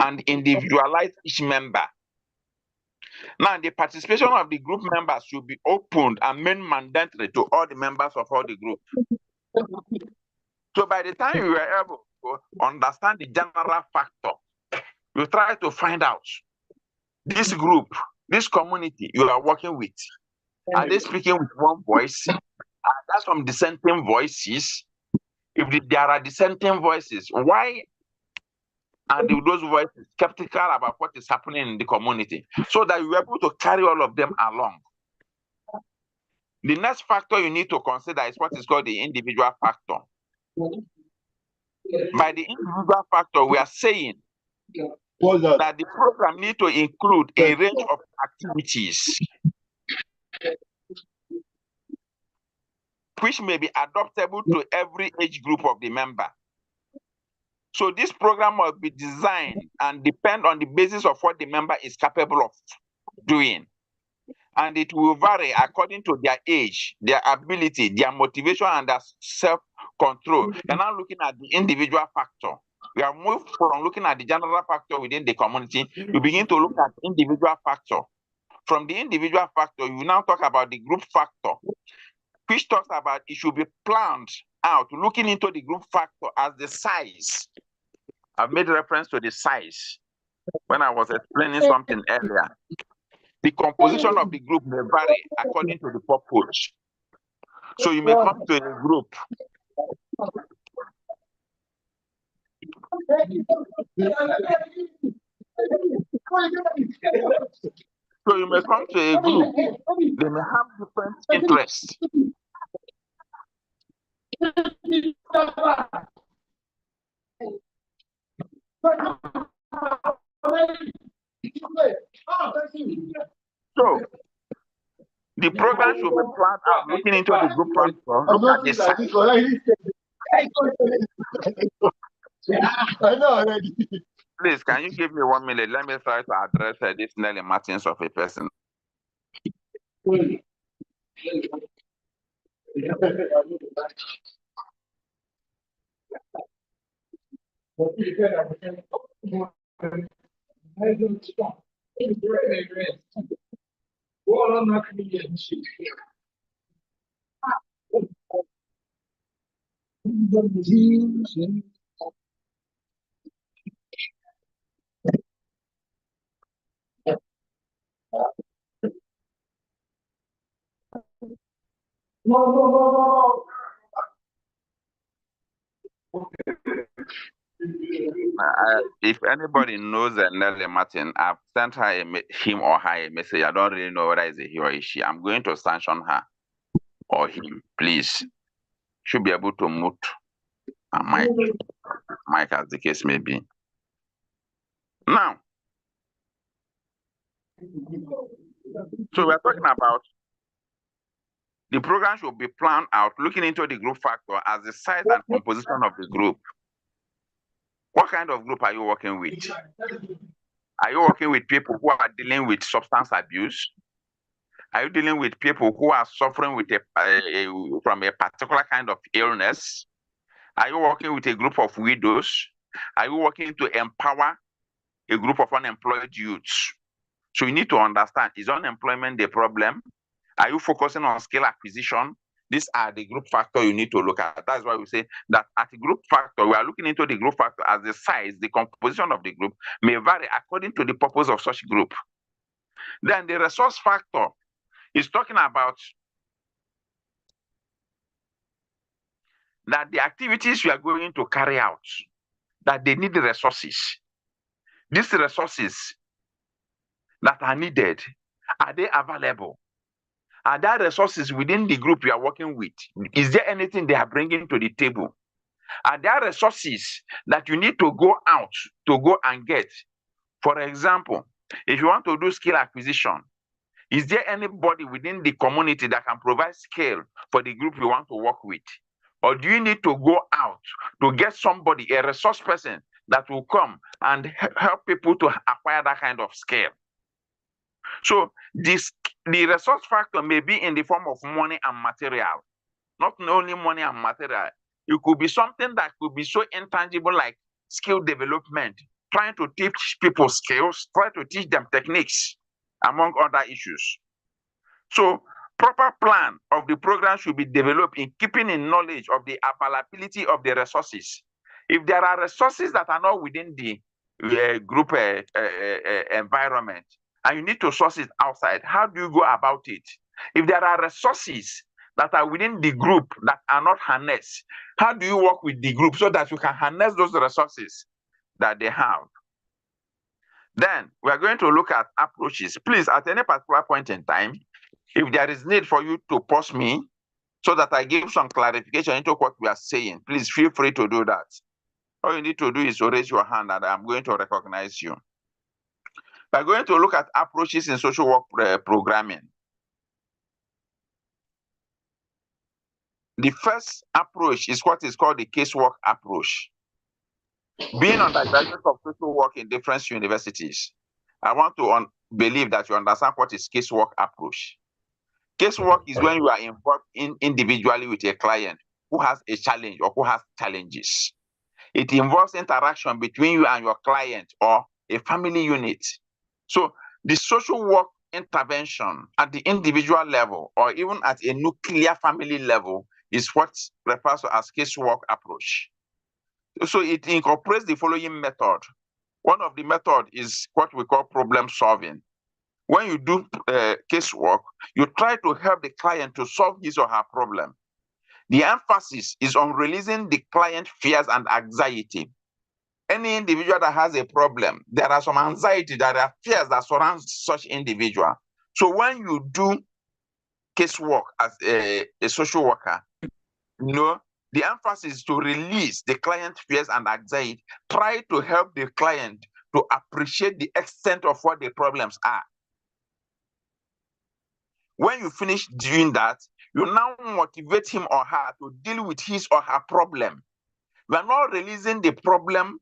and individualize each member. Now, the participation of the group members should be opened and made mandatory to all the members of all the group. So by the time you are able to understand the general factor, you try to find out this group, this community you are working with, are they speaking with one voice? Are there some dissenting voices? If there are dissenting voices, why are those voices skeptical about what is happening in the community? So that you are able to carry all of them along. The next factor you need to consider is what is called the individual factor. By the individual factor, we are saying that the program needs to include a range of activities which may be adaptable to every age group of the member. So this program must be designed and depend on the basis of what the member is capable of doing. And it will vary according to their age, their ability, their motivation, and their self-control. You're now looking at the individual factor. We have moved from looking at the general factor within the community. You begin to look at individual factor. From the individual factor, you now talk about the group factor, which talks about it should be planned out, looking into the group factor as the size. I've made reference to the size when I was explaining something earlier. The composition of the group may vary according to the purpose. So you may come to a group. So you may come to a group. They may have different interests. So the program should be planned out, looking into the group factor, look at the size. I know already. Please, can you give me 1 minute? Let me try to address this Nelly Martins of a person. If anybody knows Nelly Martin, I've sent her him or her a message. I don't really know whether it's a he or a she. I'm going to sanction her or him. Please, should be able to mute a mic as the case may be. Now, so we're talking about the program should be planned out, looking into the group factor as the size and composition of the group. What kind of group are you working with? Are you working with people who are dealing with substance abuse? Are you dealing with people who are suffering with from a particular kind of illness? Are you working with a group of widows? Are you working to empower a group of unemployed youths? So you need to understand, is unemployment the problem? Are you focusing on skill acquisition? These are the group factor you need to look at. That's why we say that at the group factor, we are looking into the group factor as the size, the composition of the group may vary according to the purpose of such group. Then the resource factor is talking about that the activities you are going to carry out, that they need the resources. These resources that are needed, are they available? Are there resources within the group you are working with? Is there anything they are bringing to the table? Are there resources that you need to go out to go and get? For example, if you want to do skill acquisition, Is there anybody within the community that can provide skill for the group you want to work with? Or do you need to go out to get somebody, a resource person that will come and help people to acquire that kind of skill? So the resource factor may be in the form of money and material. Not only money and material. It could be something that could be so intangible like skill development, trying to teach people skills, try to teach them techniques, among other issues. So proper plan of the program should be developed in keeping in knowledge of the availability of the resources. If there are resources that are not within the group environment, and you need to source it outside, how do you go about it? If there are resources that are within the group that are not harnessed, how do you work with the group so that you can harness those resources that they have? Then we are going to look at approaches. Please, at any particular point in time, if there is need for you to pause me so that I give some clarification into what we are saying, please feel free to do that. All you need to do is to raise your hand and I'm going to recognize you. We're going to look at approaches in social work programming. The first approach is what is called the casework approach. Being undergraduate of social work in different universities, I want to believe that you understand what is casework approach. Casework is when you are involved individually with a client who has a challenge or who has challenges. It involves interaction between you and your client or a family unit. So the social work intervention at the individual level or even at a nuclear family level is what's referred to as casework approach. So it incorporates the following method. One of the methods is what we call problem solving. When you do casework, you try to help the client to solve his or her problem. The emphasis is on releasing the client fears and anxiety. Any individual that has a problem, there are some anxiety, there are fears that surround such individual. So when you do casework as a social worker, you know, the emphasis is to release the client fears and anxiety. Try to help the client to appreciate the extent of what the problems are. When you finish doing that, you now motivate him or her to deal with his or her problem. You are not releasing the problem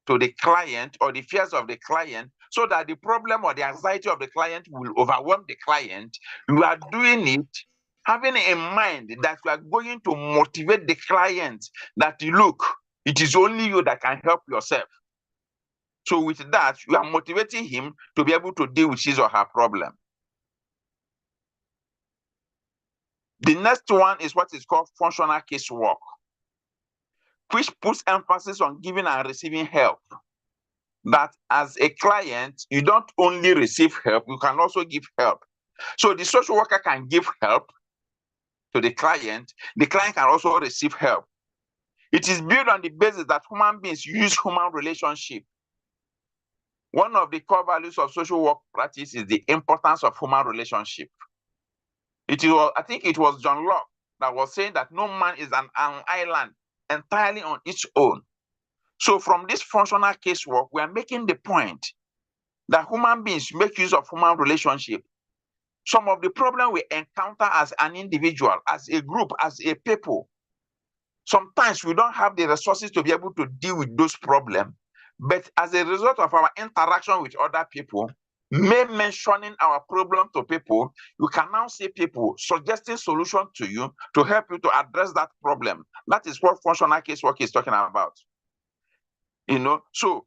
to the client or the fears of the client so that the problem or the anxiety of the client will overwhelm the client. You are doing it having in mind that you are going to motivate the client that, look, it is only you that can help yourself. So with that, you are motivating him to be able to deal with his or her problem. The next one is what is called functional casework, which puts emphasis on giving and receiving help. That as a client, you don't only receive help, you can also give help. So the social worker can give help to the client can also receive help. It is built on the basis that human beings use human relationship. One of the core values of social work practice is the importance of human relationship. I think it was John Locke that was saying that no man is an island entirely on its own. So from this functional casework, we are making the point that human beings make use of human relationship. Some of the problems we encounter as an individual, as a group, as a people, sometimes we don't have the resources to be able to deal with those problems. But as a result of our interaction with other people, mentioning our problem to people, you can now see people suggesting solutions to you to help you to address that problem. That is what functional casework is talking about. So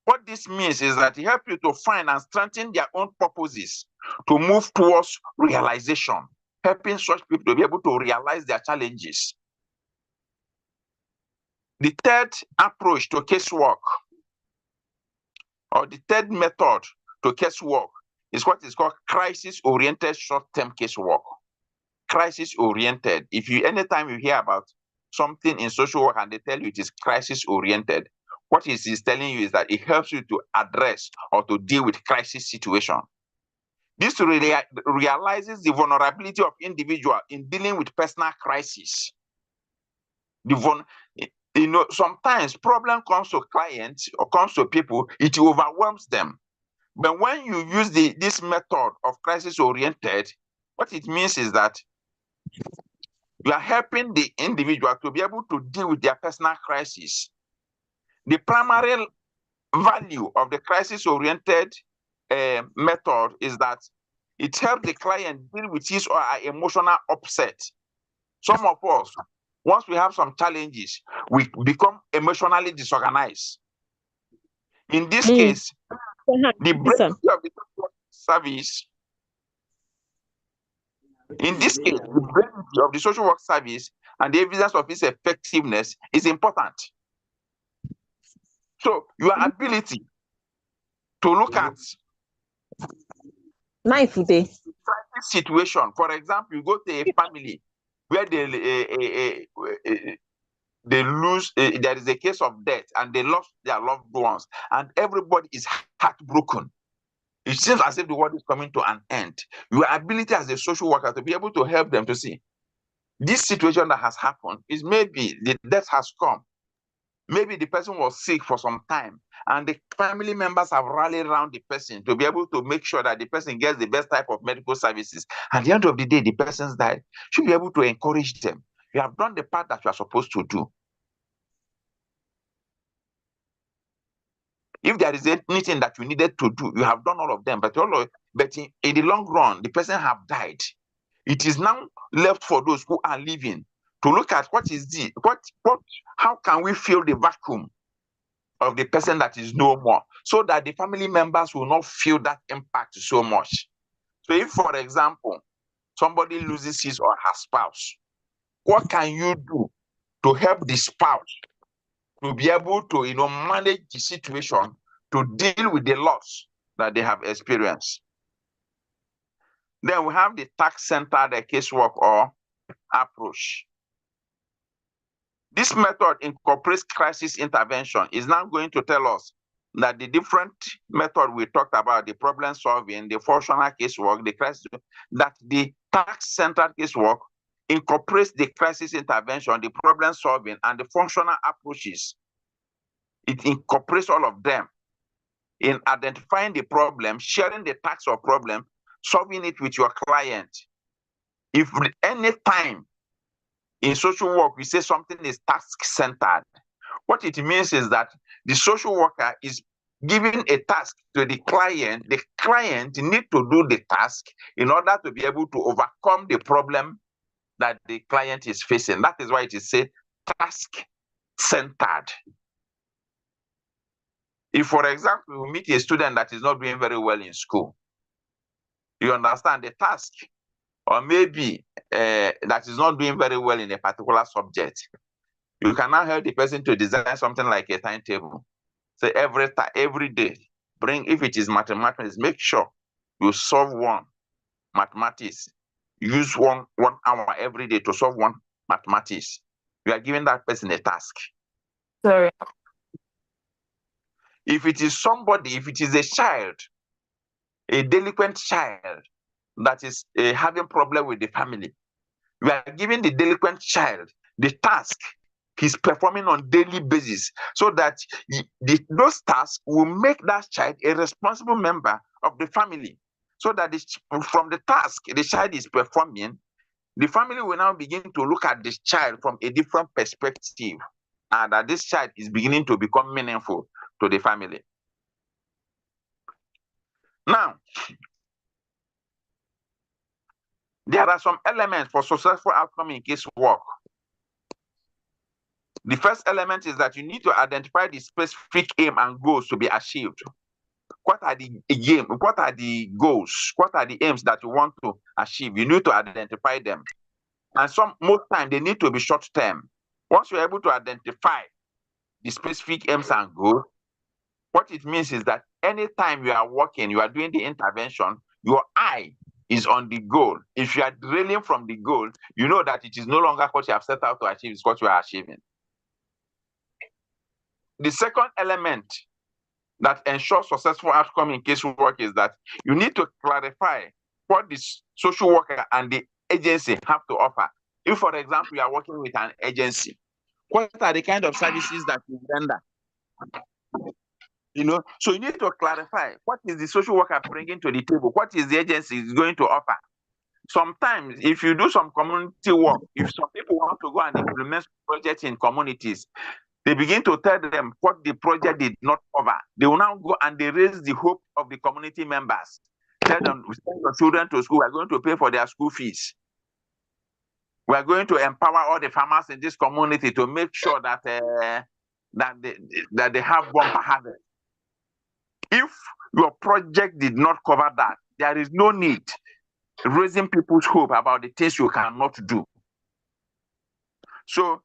what this means is that it helps you to find and strengthen their own purposes to move towards realization, helping such people to be able to realize their challenges. The third approach to casework, or the third method to casework, is what is called crisis-oriented short-term casework. Crisis-oriented. Anytime you hear about something in social work and they tell you it is crisis-oriented, what it is telling you is that it helps you to address or to deal with crisis situation. This realizes the vulnerability of individual in dealing with personal crisis. Sometimes problem comes to clients or comes to people, it overwhelms them. But when you use this method of crisis-oriented, what it means is that you are helping the individual to be able to deal with their personal crisis. The primary value of the crisis-oriented method is that it helps the client deal with his or her emotional upset. Some of us, once we have some challenges, we become emotionally disorganized. In this case, the brevity of the service, in this case, the brevity of the social work service and the evidence of its effectiveness is important. So your ability to look at situation, for example, you go to a family where they lose, there is a case of death and they lost their loved ones and everybody is heartbroken. It seems as if the world is coming to an end. Your ability as a social worker to be able to help them to see this situation that has happened is maybe the death has come. Maybe the person was sick for some time and the family members have rallied around the person to be able to make sure that the person gets the best type of medical services. At the end of the day, the person's died. Should be able to encourage them. You have done the part that you are supposed to do. If there is anything that you needed to do, you have done all of them. But in the long run, the person have died. It is now left for those who are living to look at how can we fill the vacuum of the person that is no more, so that the family members will not feel that impact so much. So if, for example, somebody loses his or her spouse, what can you do to help the spouse to be able to manage the situation, to deal with the loss that they have experienced? Then we have the task-centered casework or approach. This method incorporates crisis intervention. Is now going to tell us that the different method we talked about, the problem solving, the functional casework, the crisis, that the task-centered casework incorporates the crisis intervention, the problem solving, and the functional approaches. It incorporates all of them in identifying the problem, sharing the task or problem, solving it with your client. If any time in social work we say something is task-centered, what it means is that the social worker is giving a task to the client needs to do the task in order to be able to overcome the problem that the client is facing. That is why it is said task-centered. If, for example, we meet a student that is not doing very well in school, you understand the task, or maybe that is not doing very well in a particular subject, you can now help the person to design something like a timetable. So every day, if it is mathematics, make sure you solve one mathematics. Use one hour every day to solve one mathematics. You are giving that person a task. Sorry. If it is a child, a delinquent child that is having problem with the family, you are giving the delinquent child the task he's performing on daily basis, so that those tasks will make that child a responsible member of the family. So that from the task the child is performing, the family will now begin to look at this child from a different perspective, and that this child is beginning to become meaningful to the family. Now, there are some elements for successful outcome in casework. The first element is that you need to identify the specific aim and goals to be achieved. What are the aim? What are the goals? What are the aims that you want to achieve? You need to identify them. And most time they need to be short term. Once you're able to identify the specific aims and goals, what it means is that anytime you are working, you are doing the intervention, your eye is on the goal. If you are drilling from the goal, you know that it is no longer what you have set out to achieve, it's what you are achieving. The second element that ensures successful outcome in casework is that you need to clarify what the social worker and the agency have to offer. If, for example, you are working with an agency, what are the kind of services that you render? So you need to clarify what is the social worker bringing to the table, what is the agency is going to offer. Sometimes, if you do some community work, if some people want to go and implement projects in communities, they begin to tell them what the project did not cover. They will now go and they raise the hope of the community members. Tell them, send your children to school, we're going to pay for their school fees. We are going to empower all the farmers in this community to make sure that they have bumper harvest. If your project did not cover that, there is no need raising people's hope about the things you cannot do. So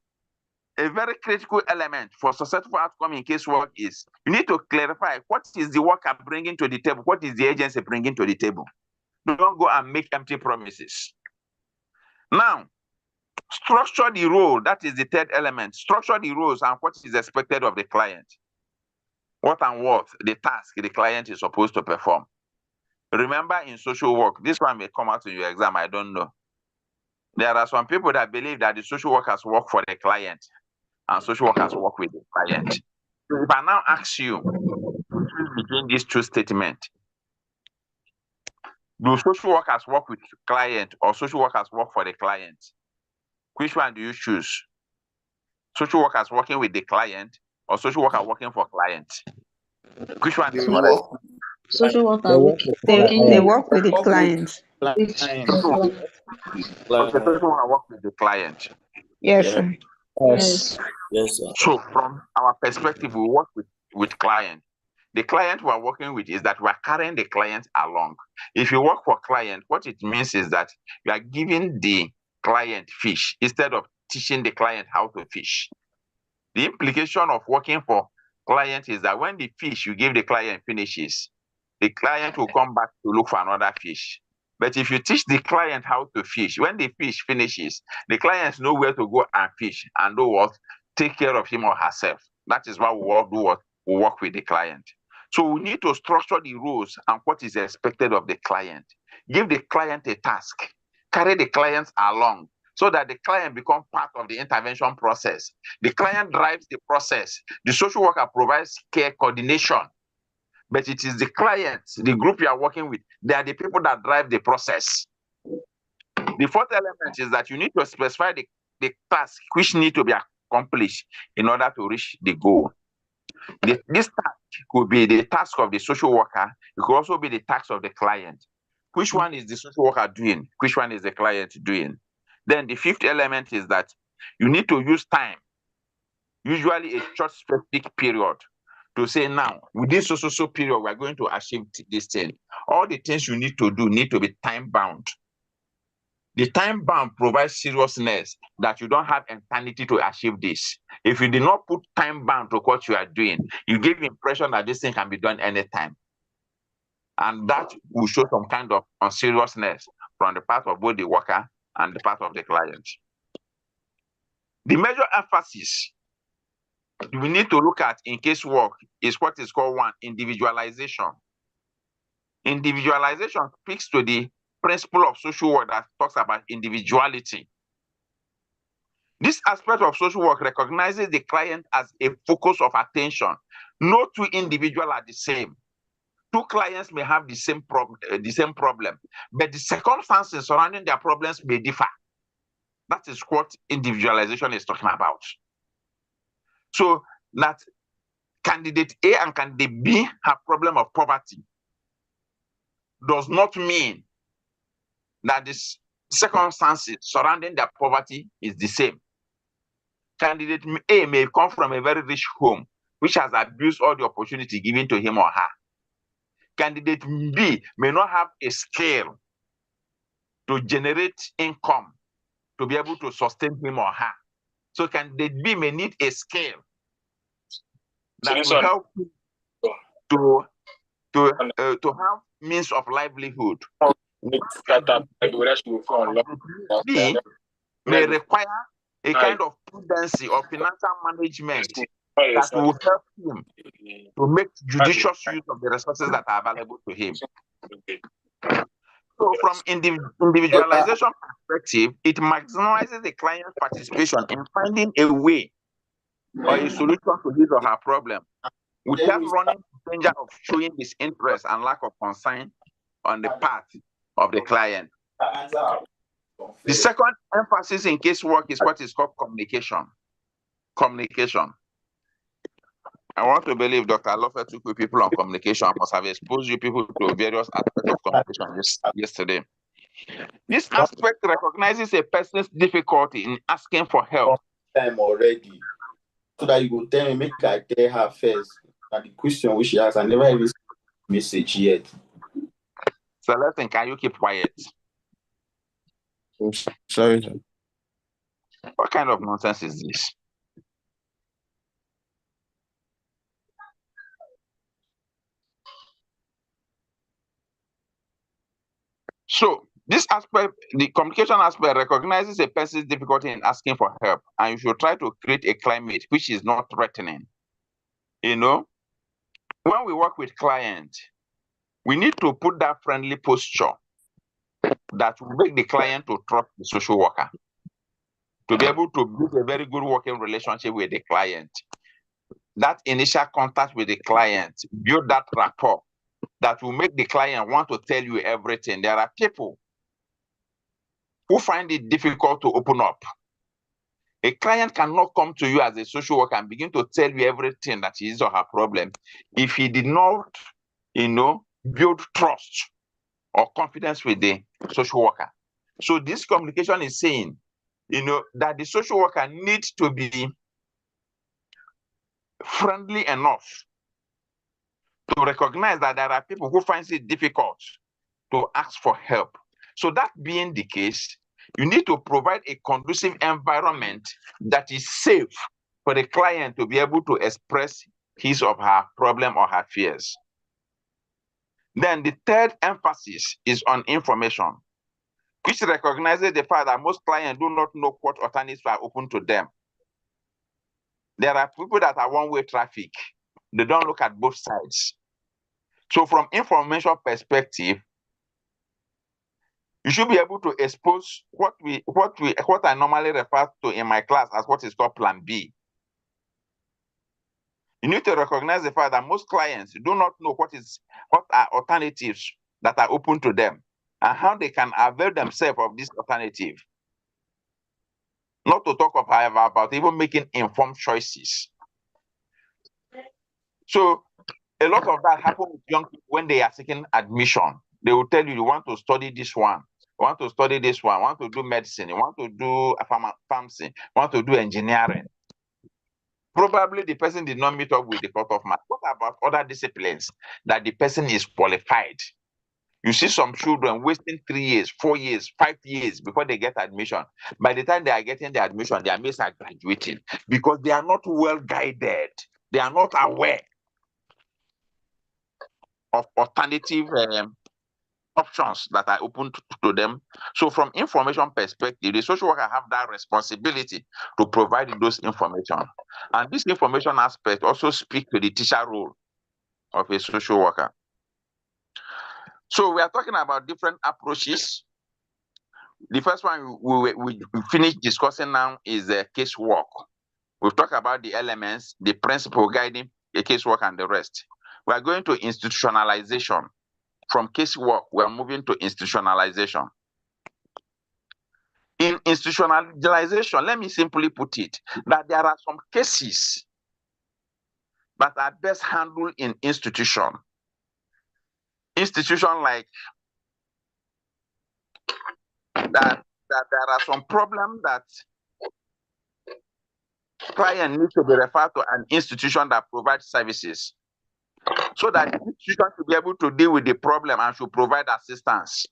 a very critical element for successful outcome in casework is you need to clarify what is the worker bringing to the table, what is the agency bringing to the table. Don't go and make empty promises. Now, structure the role, that is the third element. Structure the roles and what is expected of the client. What the task the client is supposed to perform. Remember, in social work, this one may come out in your exam, I don't know. There are some people that believe that the social workers work for the client and social workers work with the client. So if I now ask you to choose between these two statements, do social workers work with the client or social workers work for the client? Which one do you choose? Social workers working with the client or social worker working for clients? Which one is correct? Social worker They work with the client. Okay, social worker work with the client. Yes, sir. Yes. Yes, sir. So from our perspective, we work with client. The client we are working with is that we are carrying the client along. If you work for client, what it means is that you are giving the client fish instead of teaching the client how to fish. The implication of working for client is that when the fish you give the client finishes, the client will come back to look for another fish. But if you teach the client how to fish, when the fish finishes, the client knows where to go and fish and do what? Take care of him or herself. That is why we work with the client. So we need to structure the roles and what is expected of the client. Give the client a task. Carry the clients along so that the client becomes part of the intervention process. The client drives the process. The social worker provides care coordination. But it is the client, the group you are working with, they are the people that drive the process. The fourth element is that you need to specify the task which need to be accomplished in order to reach the goal. This task could be the task of the social worker. It could also be the task of the client. Which one is the social worker doing? Which one is the client doing? Then the fifth element is that you need to use time, usually a short specific period, to say now, with this so period, we're going to achieve this thing. All the things you need to do need to be time bound. The time bound provides seriousness that you don't have eternity to achieve this. If you did not put time bound to what you are doing, you give the impression that this thing can be done anytime. And that will show some kind of unseriousness from the part of both the worker and the part of the client. The major emphasis we need to look at in casework is what is called individualization. Individualization speaks to the principle of social work that talks about individuality. This aspect of social work recognizes the client as a focus of attention. No two individuals are the same. Two clients may have the same problem, but the circumstances surrounding their problems may differ. That is what individualization is talking about. So that candidate A and candidate B have problem of poverty does not mean that the circumstances surrounding their poverty is the same. Candidate A may come from a very rich home, which has abused all the opportunity given to him or her. Candidate B may not have a skill to generate income to be able to sustain him or her. So candidate B may need a skill that will help him to have means of livelihood. B may require a kind of prudency or financial management that will help him to make judicious use of the resources that are available to him. So from individualization perspective, it maximizes the client's participation in finding a way or a solution to his or her problem without running danger of showing disinterest and lack of concern on the part of the client. The second emphasis in casework is what is called communication. Communication. I want to believe Dr. Lofer took with people on communication. I must have exposed you people to various aspects of communication yesterday. This aspect recognizes a person's difficulty in asking for help. Time already, so that you go tell me, make I tell her first. And the question which she asked, I never even message yet. So let's think, can you keep quiet? Sorry, sir. What kind of nonsense is this? So this aspect, the communication aspect, recognizes a person's difficulty in asking for help, and you should try to create a climate which is not threatening. You know, when we work with clients, we need to put that friendly posture that will make the client to trust the social worker, to be able to build a very good working relationship with the client. That initial contact with the client, build that rapport that will make the client want to tell you everything. There are people who find it difficult to open up. A client cannot come to you as a social worker and begin to tell you everything that is or her problem if he did not, build trust or confidence with the social worker. So this communication is saying, that the social worker needs to be friendly enough to recognize that there are people who find it difficult to ask for help. So that being the case, you need to provide a conducive environment that is safe for the client to be able to express his or her problem or her fears. Then the third emphasis is on information, which recognizes the fact that most clients do not know what alternatives are open to them. There are people that are one-way traffic. They don't look at both sides. So from information perspective, you should be able to expose what I normally refer to in my class as what is called Plan B. You need to recognize the fact that most clients do not know what are alternatives that are open to them and how they can avail themselves of this alternative. Not to talk about even making informed choices. So a lot of that happens with young people when they are seeking admission. They will tell you, you want to study this one, you want to study this one, you want to do medicine, you want to do pharmacy, you want to do engineering. Probably the person did not meet up with the cut-off mark. What about other disciplines that the person is qualified? You see some children wasting 3 years, 4 years, 5 years before they get admission. By the time they are getting the admission, their mates are graduating because they are not well guided. They are not aware of alternative options that are open to them. So from information perspective, the social worker have that responsibility to provide those information. And this information aspect also speaks to the teacher role of a social worker. So we are talking about different approaches. The first one we finished discussing now is the casework. We've talked about the elements, the principle guiding the casework and the rest. We are going to institutionalization. From casework, we are moving to institutionalization. In institutionalization, let me simply put it, that there are some cases that are best handled in institution. Institution like that there are some problems that client needs to be referred to an institution that provides services, so that the institution should be able to deal with the problem and should provide assistance.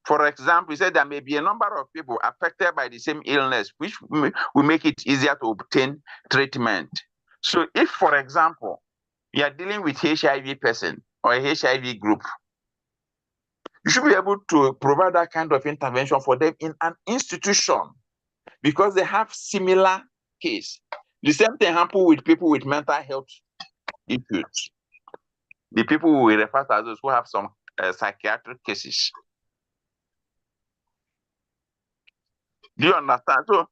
For example, he said there may be a number of people affected by the same illness, which will make it easier to obtain treatment. So if, for example, you are dealing with HIV person or a HIV group, you should be able to provide that kind of intervention for them in an institution because they have similar case. The same thing happens with people with mental health issues. The people we refer to as those who have some psychiatric cases. Do you understand? So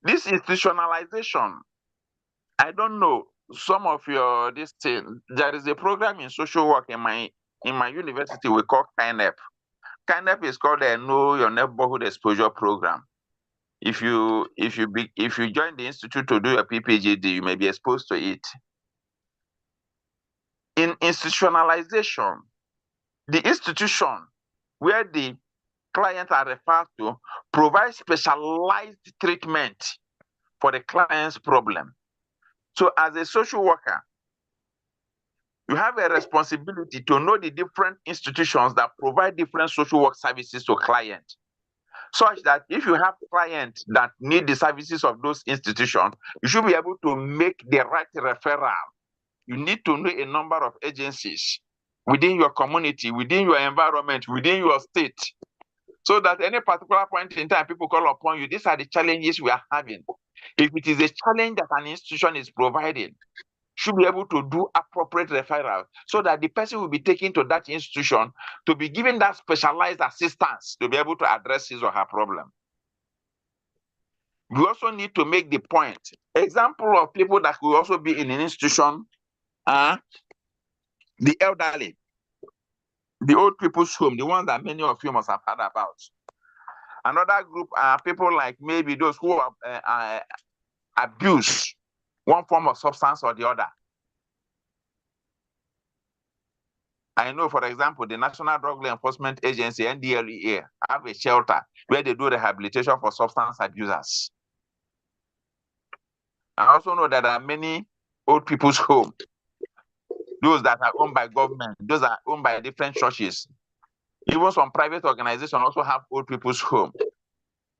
this institutionalization, I don't know. some of your this thing. There is a program in social work in my university we call KNEP. KNEP is called the Know Your Neighborhood Exposure Program. If you join the institute to do your PPGD, you may be exposed to it. In institutionalization, the institution where the clients are referred to provides specialized treatment for the client's problem. So as a social worker, you have a responsibility to know the different institutions that provide different social work services to clients, such that if you have clients that need the services of those institutions, you should be able to make the right referral. You need to know a number of agencies within your community, within your environment, within your state, so that any particular point in time people call upon you, these are the challenges we are having. If it is a challenge that an institution is providing, should be able to do appropriate referral so that the person will be taken to that institution to be given that specialized assistance to be able to address his or her problem. We also need to make the point. Example of people that will also be in an institution are the elderly, the old people's home, the ones that many of you must have heard about. Another group are people like maybe those who abuse one form of substance or the other. I know, for example, the National Drug Law Enforcement Agency, NDLEA, have a shelter where they do rehabilitation for substance abusers. I also know that there are many old people's homes, those that are owned by government, those that are owned by different churches. Even some private organizations also have old people's home.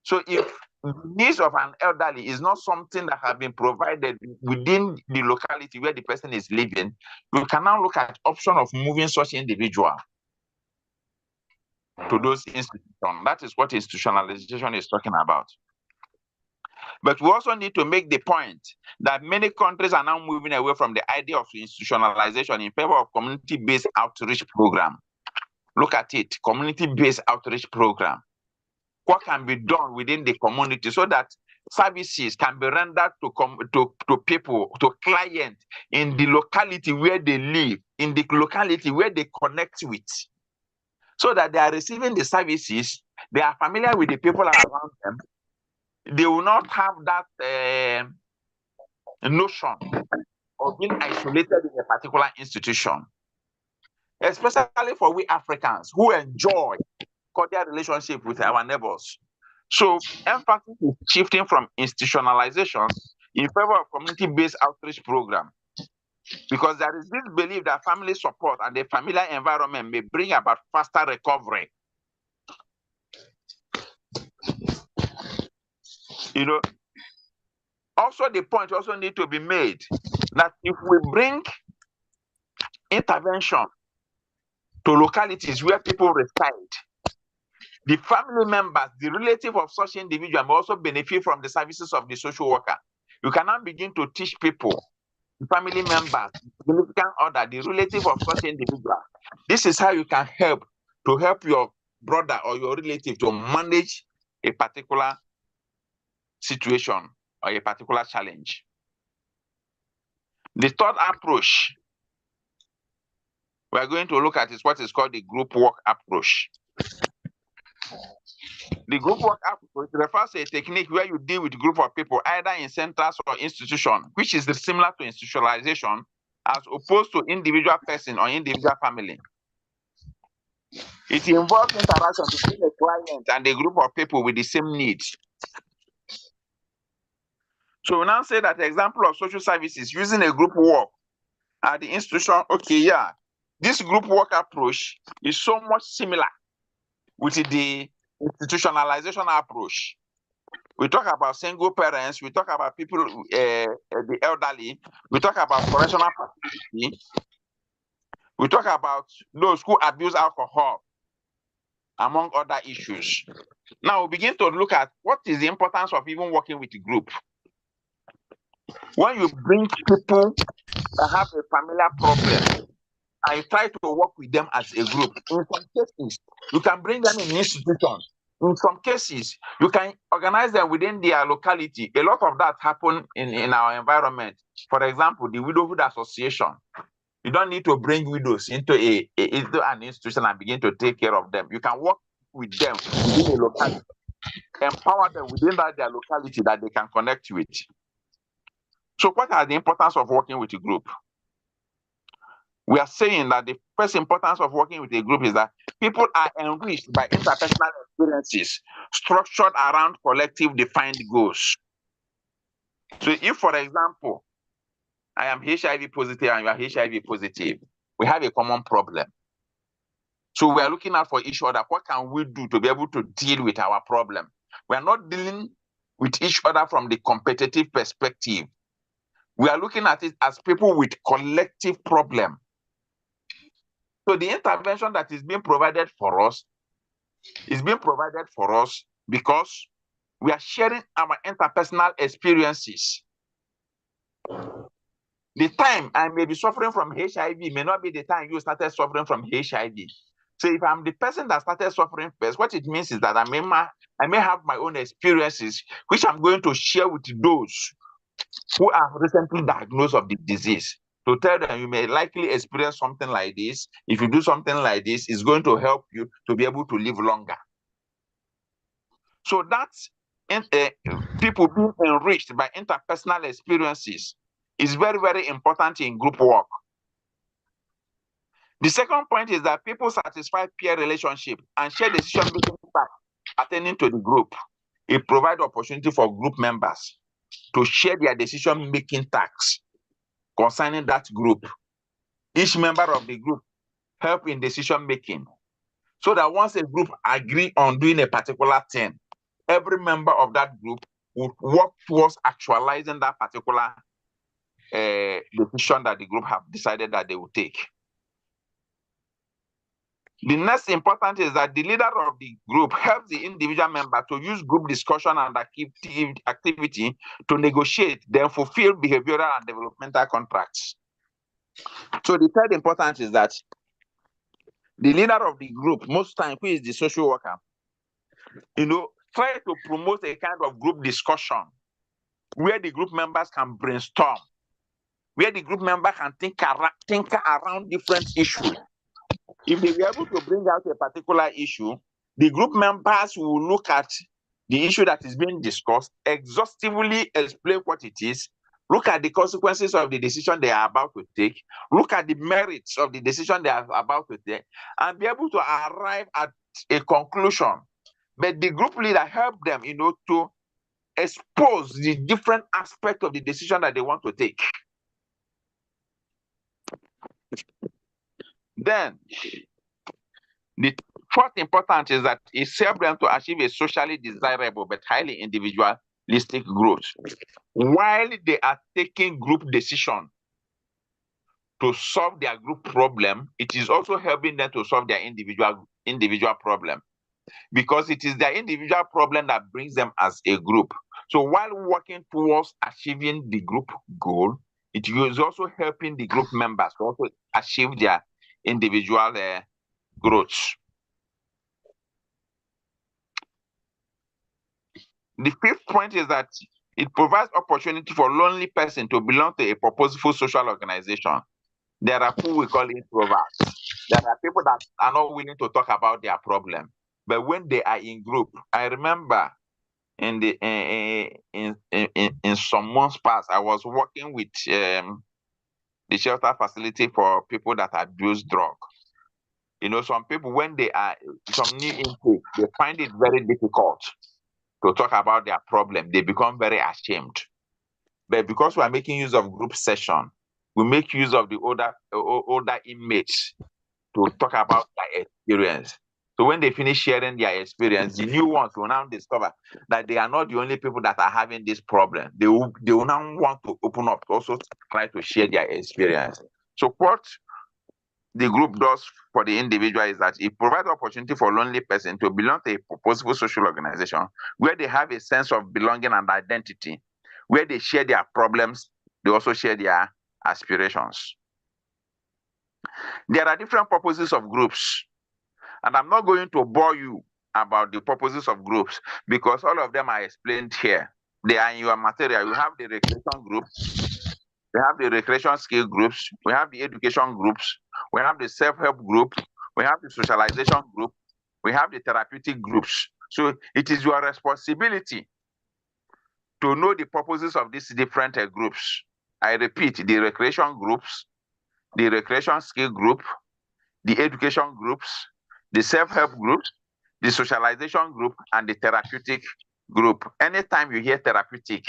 So if the needs of an elderly is not something that have been provided within the locality where the person is living, we can now look at option of moving such individual to those institutions. That is what institutionalization is talking about. But we also need to make the point that many countries are now moving away from the idea of institutionalization in favor of community-based outreach program. Look at it, community-based outreach program. What can be done within the community so that services can be rendered to people, to clients in the locality where they live, in the locality where they connect with, so that they are receiving the services, they are familiar with the people around them. They will not have that notion of being isolated in a particular institution, especially for we Africans who enjoy cordial relationship with our neighbors. So emphasis is shifting from institutionalization in favor of community-based outreach program, because there is this belief that family support and the familiar environment may bring about faster recovery. You know, also the point also need to be made that if we bring intervention to localities where people reside, the family members, the relative of such individual may also benefit from the services of the social worker. You can now begin to teach people, the family members, the significant other, the relative of such individual. This is how you can help your brother or your relative to manage a particular situation or a particular challenge. The third approach we're going to look at is what is called the group work approach. The group work approach refers to a technique where you deal with a group of people, either in centers or institutions, which is similar to institutionalization, as opposed to individual person or individual family. It involves interaction between a client and a group of people with the same needs. So we now say that the example of social services using a group work at the institution, okay, yeah, this group work approach is so much similar with the institutionalization approach. We talk about single parents, we talk about people, the elderly, we talk about correctional facility, we talk about those who abuse alcohol, among other issues. Now we begin to look at what is the importance of even working with a group. When you bring people that have a familiar problem, and you try to work with them as a group, in some cases, you can bring them in institutions In some cases, you can organize them within their locality. A lot of that happen in our environment. For example, the Widowhood Association. You don't need to bring widows into into an institution and begin to take care of them. You can work with them within a locality, empower them within their locality that they can connect with. So what are the importance of working with a group? We are saying that the first importance of working with a group is that people are enriched by interpersonal experiences structured around collective defined goals. So if, for example, I am HIV positive and you are HIV positive, we have a common problem. So we are looking out for each other. What can we do to be able to deal with our problem? We are not dealing with each other from the competitive perspective. We are looking at it as people with collective problem. So the intervention that is being provided for us is being provided for us because we are sharing our interpersonal experiences. The time I may be suffering from HIV may not be the time you started suffering from HIV. So if I'm the person that started suffering first, what it means is that I may have my own experiences, which I'm going to share with those who are recently diagnosed of the disease. To tell them you may likely experience something like this. If you do something like this, it's going to help you to be able to live longer. So that's people being enriched by interpersonal experiences is very, very important in group work. The second point is that people satisfy peer relationship and share decision-making pertaining to the group. It provides opportunity for group members to share their decision-making tasks concerning that group. Each member of the group help in decision-making so that once a group agree on doing a particular thing, every member of that group would work towards actualizing that particular decision that the group have decided that they will take. The next important is that the leader of the group helps the individual member to use group discussion and activity to negotiate, then fulfill behavioral and developmental contracts. So the third important is that the leader of the group, most times, who is the social worker, try to promote a kind of group discussion where the group members can brainstorm, where the group member can think around different issues. If they were able to bring out a particular issue, the group members will look at the issue that is being discussed, exhaustively explain what it is, look at the consequences of the decision they are about to take, look at the merits of the decision they are about to take, and be able to arrive at a conclusion. But the group leader helped them, to expose the different aspects of the decision that they want to take. Then, the fourth important is that it helps them to achieve a socially desirable but highly individualistic growth. While they are taking group decision to solve their group problem, it is also helping them to solve their individual problem, because it is their individual problem that brings them as a group. So while working towards achieving the group goal, it is also helping the group members to also achieve their individual growth. The fifth point is that it provides opportunity for lonely person to belong to a purposeful social organization. There are who we call introverts. There are people that are not willing to talk about their problem. But when they are in group, I remember in some months past, I was working with the shelter facility for people that abuse drug. Some people, when they are some new intake, they find it very difficult to talk about their problem. They become very ashamed. But because we are making use of group session, we make use of the older inmates to talk about their experience. So when they finish sharing their experience, the new ones will now discover that they are not the only people that are having this problem. They will now want to open up, also try to share their experience. So what the group does for the individual is that it provides opportunity for lonely person to belong to a purposeful social organization where they have a sense of belonging and identity, where they share their problems, they also share their aspirations. There are different purposes of groups, and I'm not going to bore you about the purposes of groups because all of them are explained here. They are in your material. You have the recreation group, we have the recreation skill groups, we have the education groups, we have the self-help group, we have the socialization group, we have the therapeutic groups. So it is your responsibility to know the purposes of these different groups. I repeat, the recreation groups, the recreation skill group, the education groups, the self-help groups, the socialization group, and the therapeutic group. Anytime you hear therapeutic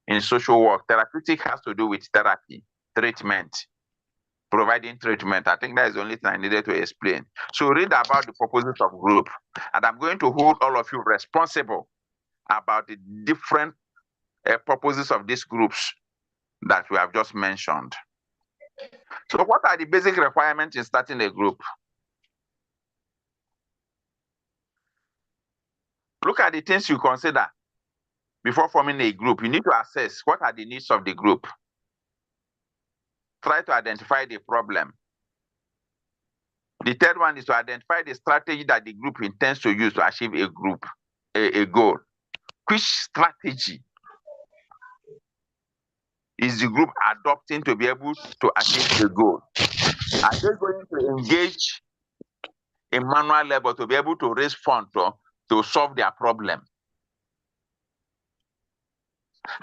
in social work, therapeutic has to do with therapy, treatment, providing treatment. I think that is the only thing I needed to explain. So read about the purposes of group, and I'm going to hold all of you responsible about the different purposes of these groups that we have just mentioned. So what are the basic requirements in starting a group? Look at the things you consider before forming a group. You need to assess what are the needs of the group. Try to identify the problem. The third one is to identify the strategy that the group intends to use to achieve a goal. Which strategy is the group adopting to be able to achieve the goal? Are they going to engage in manual labor to be able to raise funds to solve their problem?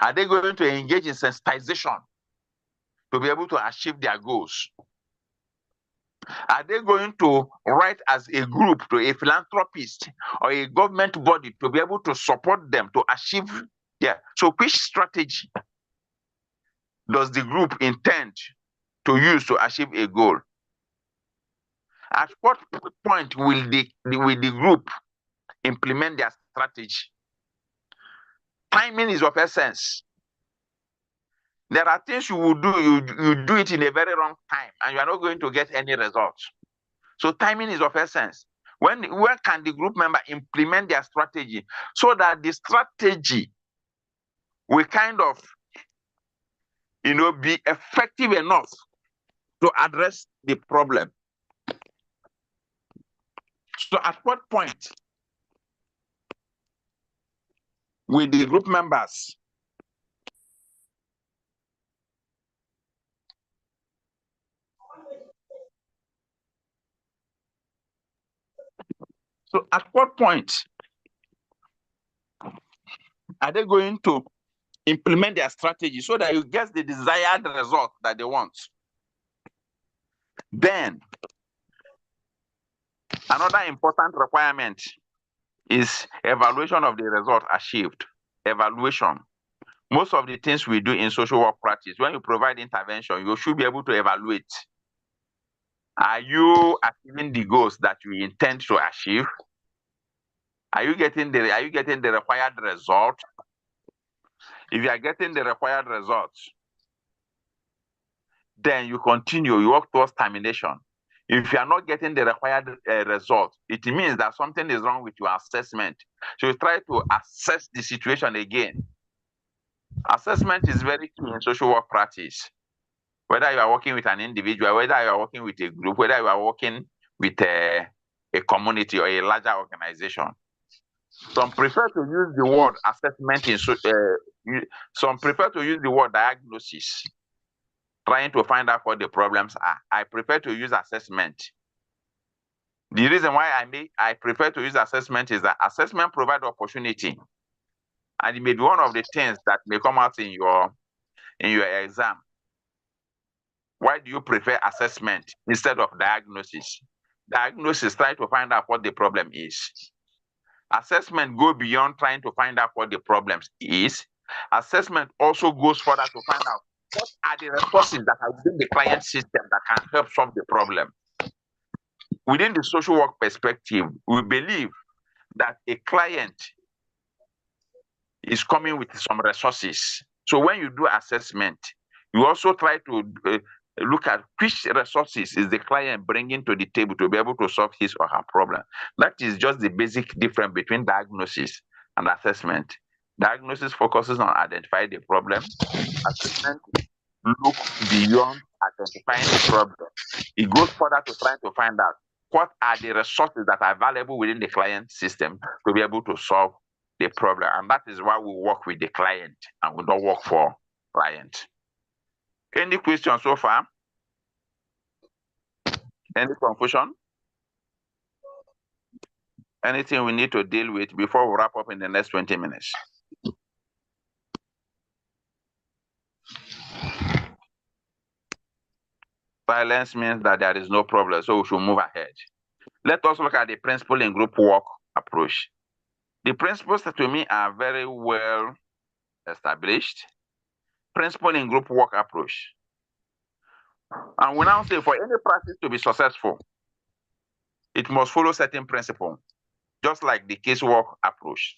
Are they going to engage in sensitization to be able to achieve their goals? Are they going to write as a group to a philanthropist or a government body to be able to support them to achieve? Yeah. So which strategy does the group intend to use to achieve a goal? At what point will the group implement their strategy? Timing is of essence. There are things you will do, you do it in a very wrong time, and you are not going to get any results. So timing is of essence. When can the group member implement their strategy so that the strategy will kind of, be effective enough to address the problem? So at what point will the group members at what point are they going to implement their strategy so that you get the desired result that they want? Then, another important requirement is evaluation of the result achieved. Evaluation. Most of the things we do in social work practice, when you provide intervention, you should be able to evaluate. Are you achieving the goals that you intend to achieve? Are you getting the required result? If you are getting the required results, then you continue, you work towards termination. If you are not getting the required result, it means that something is wrong with your assessment. So you try to assess the situation again. Assessment is very key in social work practice. Whether you are working with an individual, whether you are working with a group, whether you are working with a community or a larger organization. Some prefer to use the word assessment some prefer to use the word diagnosis, trying to find out what the problems are. I prefer to use assessment. The reason why I prefer to use assessment is that assessment provides opportunity, and it may be one of the things that may come out in your exam. Why do you prefer assessment instead of diagnosis? Diagnosis, try to find out what the problem is. Assessment go beyond trying to find out what the problem is. Assessment also goes further to find out what are the resources that are within the client system that can help solve the problem. Within the social work perspective, we believe that a client is coming with some resources. So when you do assessment, you also try to look at which resources is the client bringing to the table to be able to solve his or her problem. That is just the basic difference between diagnosis and assessment. Diagnosis focuses on identifying the problem. Assessment look beyond identifying the problem. It goes further to trying to find out what are the resources that are available within the client system to be able to solve the problem. And that is why we work with the client and we don't work for client. Any questions so far? Any confusion? Anything we need to deal with before we wrap up in the next 20 minutes? Silence means that there is no problem, so we should move ahead. Let us look at the principle in group work approach. The principles to me are very well established. Principle in group work approach. And we now say for any practice to be successful, it must follow certain principles, just like the casework approach.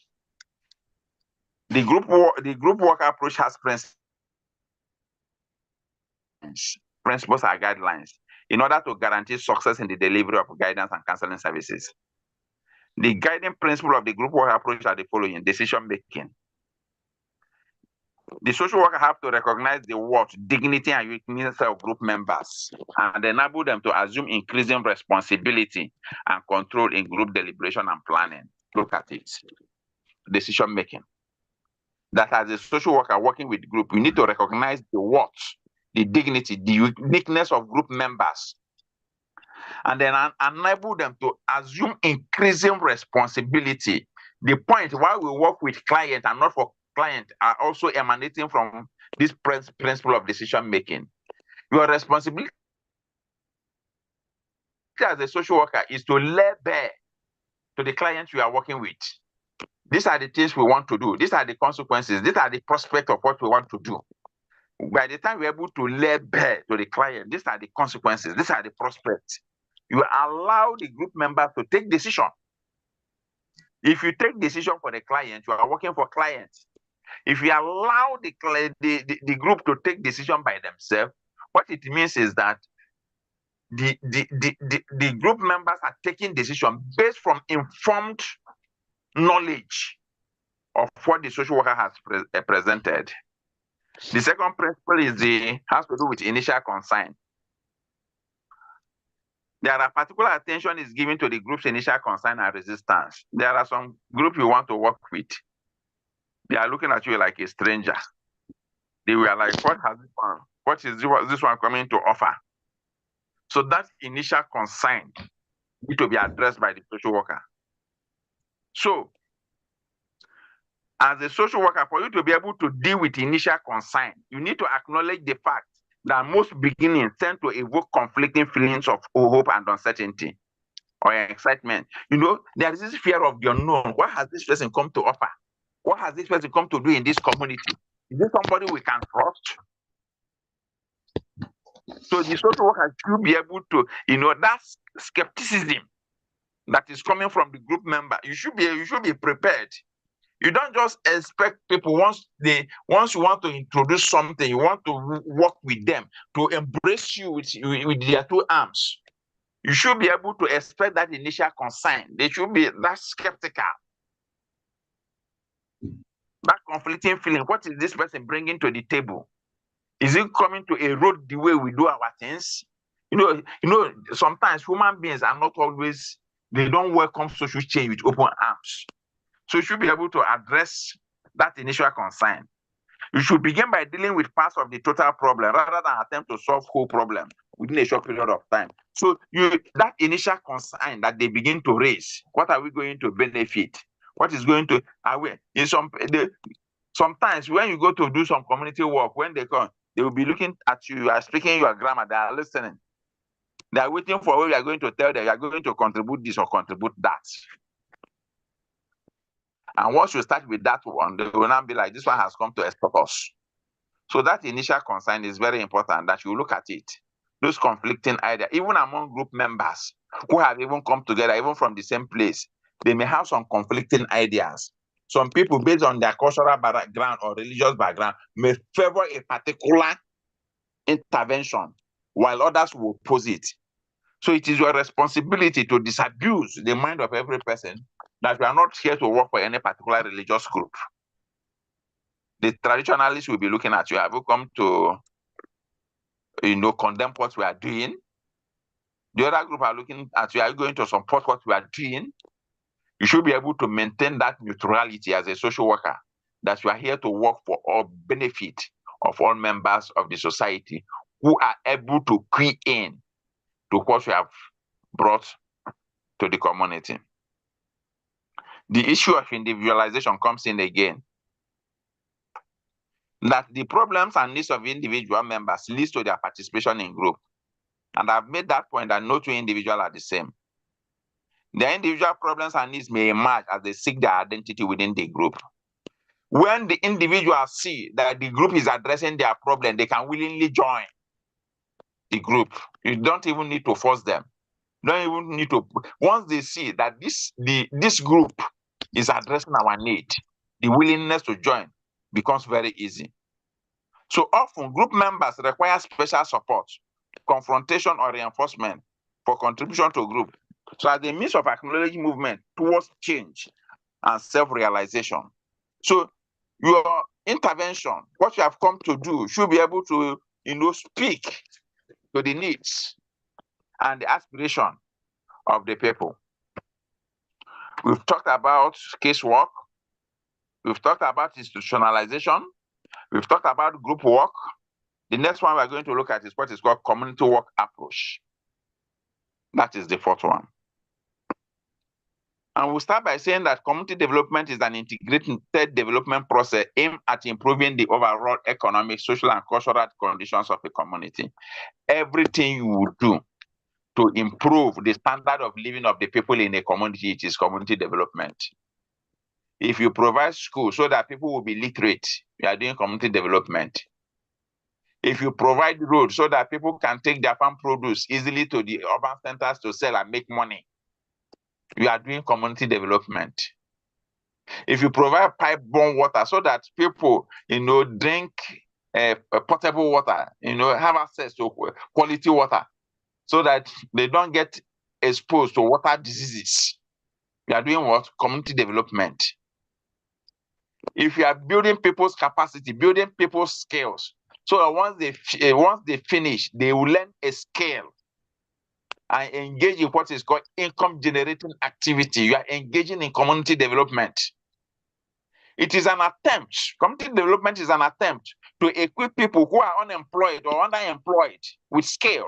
The group work approach has principles are guidelines in order to guarantee success in the delivery of guidance and counseling services. The guiding principle of the group work approach are the following: decision making. The social worker have to recognize the worth, dignity, and uniqueness of group members and enable them to assume increasing responsibility and control in group deliberation and planning. Look at it. Decision making. That as a social worker working with group, you need to recognize the worth, the dignity, the uniqueness of group members, and then enable them to assume increasing responsibility. The point why we work with client and not for client are also emanating from this principle of decision making. Your responsibility as a social worker is to lay bare to the clients you are working with. These are the things we want to do. These are the consequences. These are the prospects of what we want to do. By the time we're able to lay bare to the client, these are the consequences. These are the prospects. You allow the group members to take decision. If you take decision for the client, you are working for clients. If you allow the group to take decision by themselves, what it means is that the group members are taking decision based from informed knowledge of what the social worker has presented. The second principle has to do with initial consent. There are particular attention is given to the group's initial concern and resistance. There are some group you want to work with. They are looking at you like a stranger. They were like, what is this one coming to offer? So that initial concern need to be addressed by the social worker. So, as a social worker, for you to be able to deal with initial concern, you need to acknowledge the fact that most beginnings tend to evoke conflicting feelings of hope and uncertainty or excitement. You know, there is this fear of the unknown. What has this person come to offer? What has this person come to do in this community? Is this somebody we can trust? So the social worker should be able to, that skepticism that is coming from the group member. You should be prepared. You don't just expect people once you want to introduce something, you want to work with them to embrace you with their two arms. You should be able to expect that initial concern. They should be that skeptical, that conflicting feeling. What is this person bringing to the table? Is it coming to erode the way we do our things? Sometimes human beings are not always, they don't welcome social change with open arms. So you should be able to address that initial concern. You should begin by dealing with parts of the total problem rather than attempt to solve whole problem within a short period of time. So that initial concern that they begin to raise, what are we going to benefit? What is going to sometimes when you go to do some community work, when they come, they will be looking at you, you are speaking your grammar, they are listening. They are waiting for what you are going to tell them, you are going to contribute this or contribute that. And once you start with that one, they will now be like, this one has come to export us. So that initial concern is very important that you look at it. Those conflicting ideas, even among group members who have even come together, even from the same place, they may have some conflicting ideas. Some people, based on their cultural background or religious background, may favor a particular intervention, while others will oppose it. So it is your responsibility to disabuse the mind of every person that we are not here to work for any particular religious group. The traditionalists will be looking at you. Have you come to, condemn what we are doing? The other group are looking at you, are you going to support what we are doing? You should be able to maintain that neutrality as a social worker, that you are here to work for all benefit of all members of the society who are able to key in to what we have brought to the community. The issue of individualization comes in again. That the problems and needs of individual members leads to their participation in group. And I've made that point that no two individuals are the same. Their individual problems and needs may emerge as they seek their identity within the group. When the individuals see that the group is addressing their problem, they can willingly join the group. You don't even need to force them. Don't even need to. Once they see that this group is addressing our need, the willingness to join becomes very easy. So often, group members require special support, confrontation, or reinforcement for contribution to group. So as a means of acknowledging movement towards change and self-realization. So your intervention, what you have come to do, should be able to, speak to the needs and the aspiration of the people. We've talked about casework. We've talked about institutionalization. We've talked about group work. The next one we're going to look at is what is called community work approach. That is the fourth one. And we'll start by saying that community development is an integrated development process aimed at improving the overall economic, social, and cultural conditions of a community. Everything you will do to improve the standard of living of the people in a community, it is community development. If you provide schools so that people will be literate, you are doing community development. If you provide roads so that people can take their farm produce easily to the urban centers to sell and make money, you are doing community development. If you provide pipe-borne water so that people, drink potable water, have access to quality water, so that they don't get exposed to water diseases, you are doing what? Community development. If you are building people's capacity, building people's skills, so that once they finish, they will learn a skill and engage in what is called income-generating activity. You are engaging in community development. It is an attempt, community development is an attempt to equip people who are unemployed or underemployed with skill,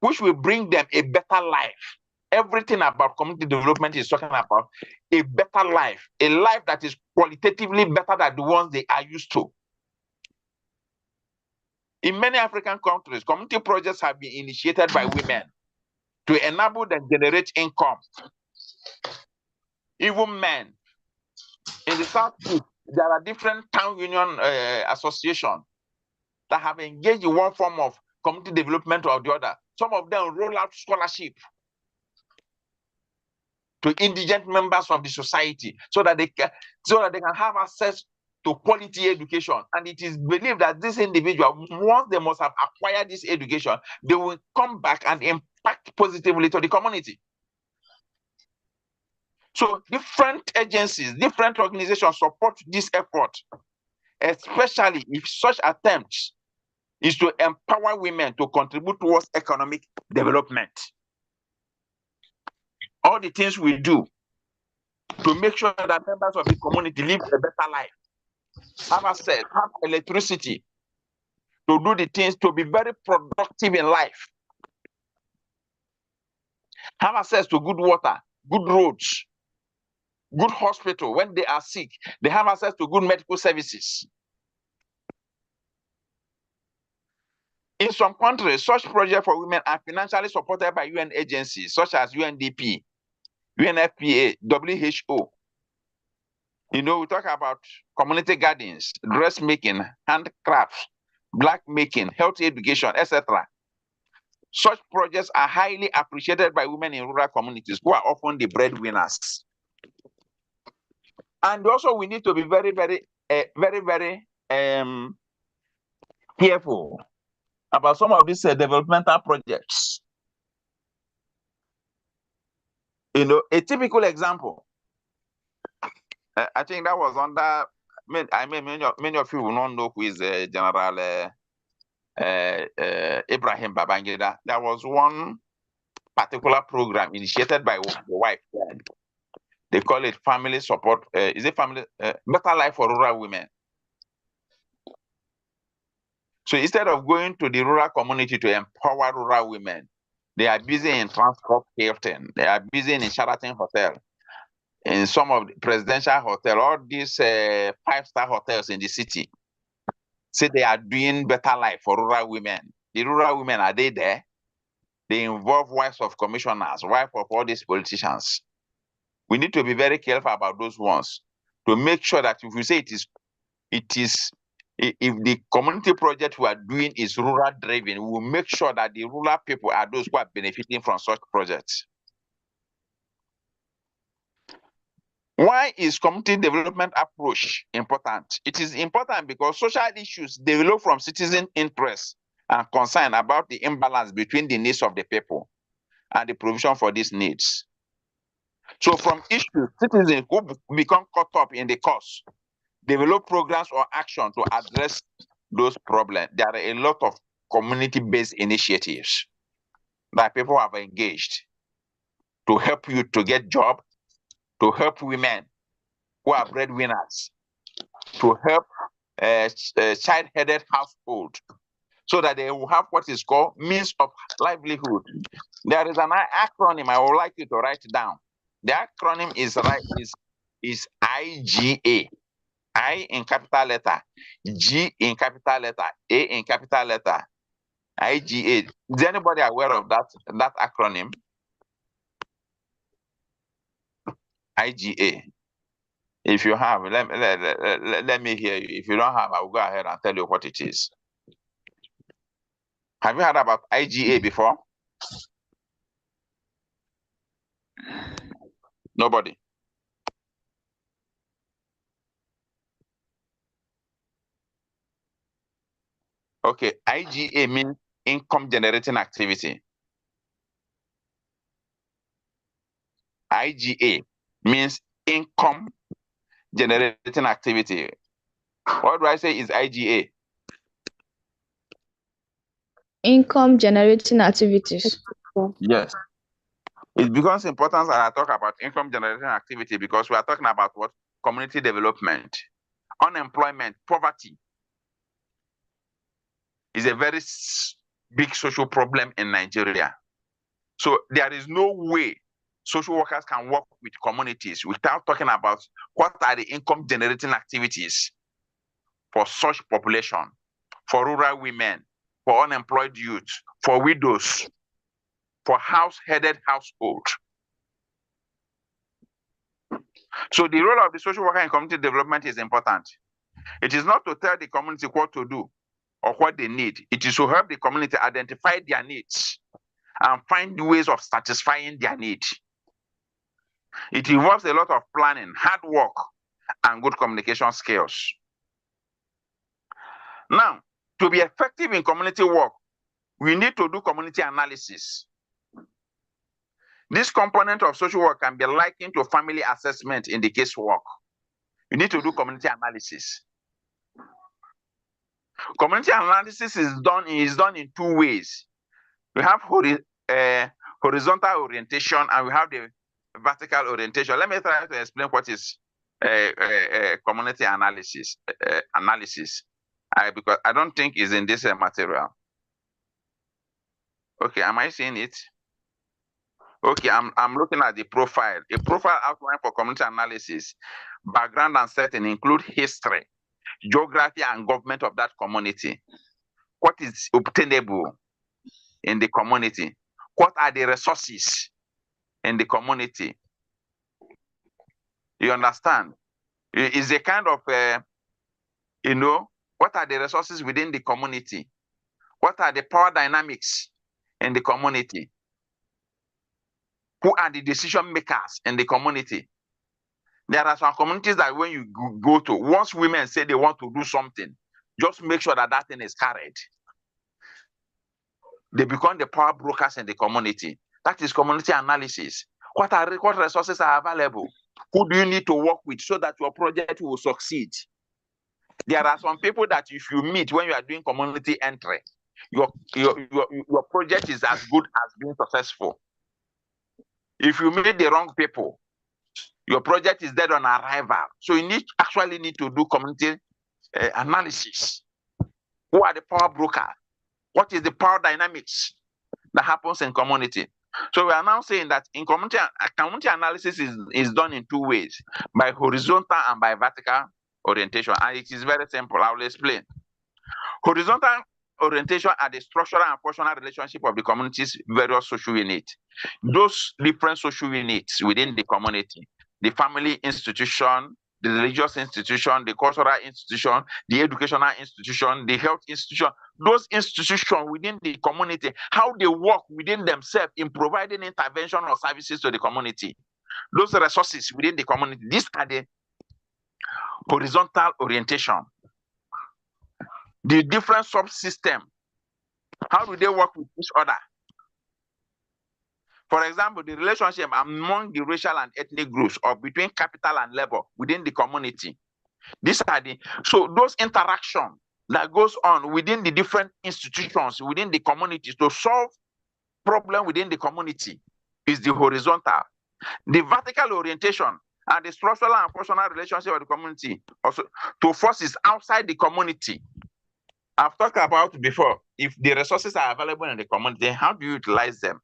which will bring them a better life. Everything about community development is talking about a better life, a life that is qualitatively better than the ones they are used to. In many African countries, community projects have been initiated by women to enable them generate income. Even men. In the Southeast, there are different town union associations that have engaged in one form of community development or the other. Some of them roll out scholarship to indigent members of the society so that they can have access to quality education. And it is believed that this individual, once they must have acquired this education, they will come back and impact positively to the community. So different agencies, different organizations support this effort, especially if such attempts is to empower women to contribute towards economic development. All the things we do to make sure that members of the community live a better life, have access, have electricity, to do the things, to be very productive in life, have access to good water, good roads, good hospital. When they are sick, they have access to good medical services. In some countries, such projects for women are financially supported by UN agencies such as UNDP, UNFPA, WHO. We talk about community gardens, dressmaking, handcrafts, black making, health education, etc. Such projects are highly appreciated by women in rural communities who are often the breadwinners. And also, we need to be very, very careful about some of these developmental projects. A typical example, I think that was under, many of you will not know who is General Ibrahim Babangida. There was one particular program initiated by the wife. They call it family support. Is it family better life for rural women? So instead of going to the rural community to empower rural women, they are busy in transport Hilton. They are busy in Sheraton Hotel, in some of the presidential hotel, all these 5-star hotels in the city. Say they are doing better life for rural women. The rural women, are they there? They involve wives of commissioners, wives of all these politicians. We need to be very careful about those ones to make sure that if we say if the community project we are doing is rural driven, we will make sure that the rural people are those who are benefiting from such projects. Why is community development approach important? It is important because social issues develop from citizen interest and concern about the imbalance between the needs of the people and the provision for these needs. So from issues, citizens who become caught up in the cause develop programs or action to address those problems. There are a lot of community-based initiatives that people have engaged to help you to get job, to help women who are breadwinners, to help child-headed household, so that they will have what is called means of livelihood. There is an acronym I would like you to write down. The acronym is IGA. I in capital letter, G in capital letter, A in capital letter, IGA. Is anybody aware of that acronym? IGA. If you have, let me hear you. If you don't have, I will go ahead and tell you what it is. Have you heard about IGA before? Nobody. Okay, IGA means income generating activity. IGA means income generating activity. What do I say is IGA? Income generating activities. Yes. It becomes important that I talk about income generating activity because we are talking about what? Community development. Unemployment, poverty is a very big social problem in Nigeria. So there is no way social workers can work with communities without talking about what are the income generating activities for such population, for rural women, for unemployed youth, for widows, for house-headed household. So the role of the social worker in community development is important. It is not to tell the community what to do or what they need. It is to help the community identify their needs and find ways of satisfying their needs. It involves a lot of planning, hard work, and good communication skills. Now, to be effective in community work, we need to do community analysis. This component of social work can be likened to family assessment in the casework. You need to do community analysis. Community analysis is done in two ways. We have horizontal orientation and we have the vertical orientation. Let me try to explain what is community analysis. Because I don't think it's in this material. Okay, am I seeing it? Okay, I'm looking at the profile. A profile outline for community analysis. Background and setting include history, geography, and government of that community. What is obtainable in the community? What are the resources in the community? You understand? It's a kind of, what are the resources within the community? What are the power dynamics in the community? Who are the decision makers in the community? There are some communities that when you go to, once women say they want to do something, just make sure that that thing is carried. They become the power brokers in the community. That is community analysis. What resources are available? Who do you need to work with so that your project will succeed? There are some people that if you meet when you are doing community entry, your project is as good as being successful. If you meet the wrong people, your project is dead on arrival. So you actually need to do community analysis. Who are the power brokers? What is the power dynamics that happens in community? So we are now saying that in community analysis is done in two ways, by horizontal and by vertical orientation. And it is very simple. I will explain. Horizontal orientation are the structural and functional relationship of the community's various social units. Those different social units within the community, the family institution, the religious institution, the cultural institution, the educational institution, the health institution, those institutions within the community, how they work within themselves in providing intervention or services to the community. Those resources within the community, these are the horizontal orientation. The different subsystems, how do they work with each other? For example, the relationship among the racial and ethnic groups or between capital and labor within the community. These are so those interactions that goes on within the different institutions within the community to solve problem within the community is the horizontal. The vertical orientation and the structural and functional relationship of the community also to forces outside the community. I've talked about before, if the resources are available in the community, how do you utilize them?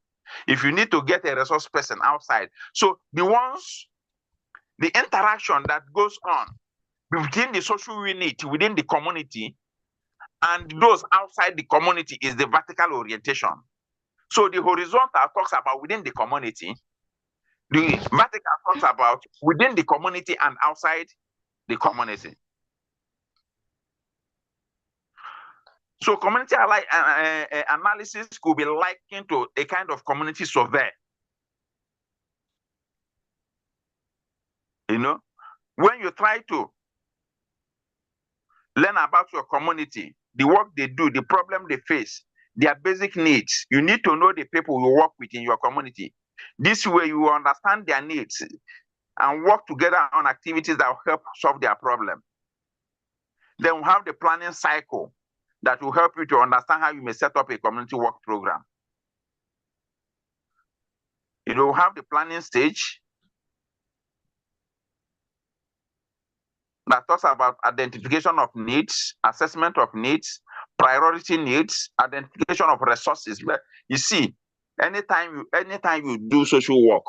If you need to get a resource person outside. So the interaction that goes on between the social unit within the community and those outside the community is the vertical orientation. So the horizontal talks about within the community. The vertical talks about within the community and outside the community. So community analysis could be likened to a kind of community survey. You know, when you try to learn about your community, the work they do, the problem they face, their basic needs, you need to know the people you work with in your community. This way you will understand their needs and work together on activities that will help solve their problem. Then we have the planning cycle that will help you to understand how you may set up a community work program. You will have the planning stage that talks about identification of needs, assessment of needs, priority needs, identification of resources. But you see, anytime you do social work,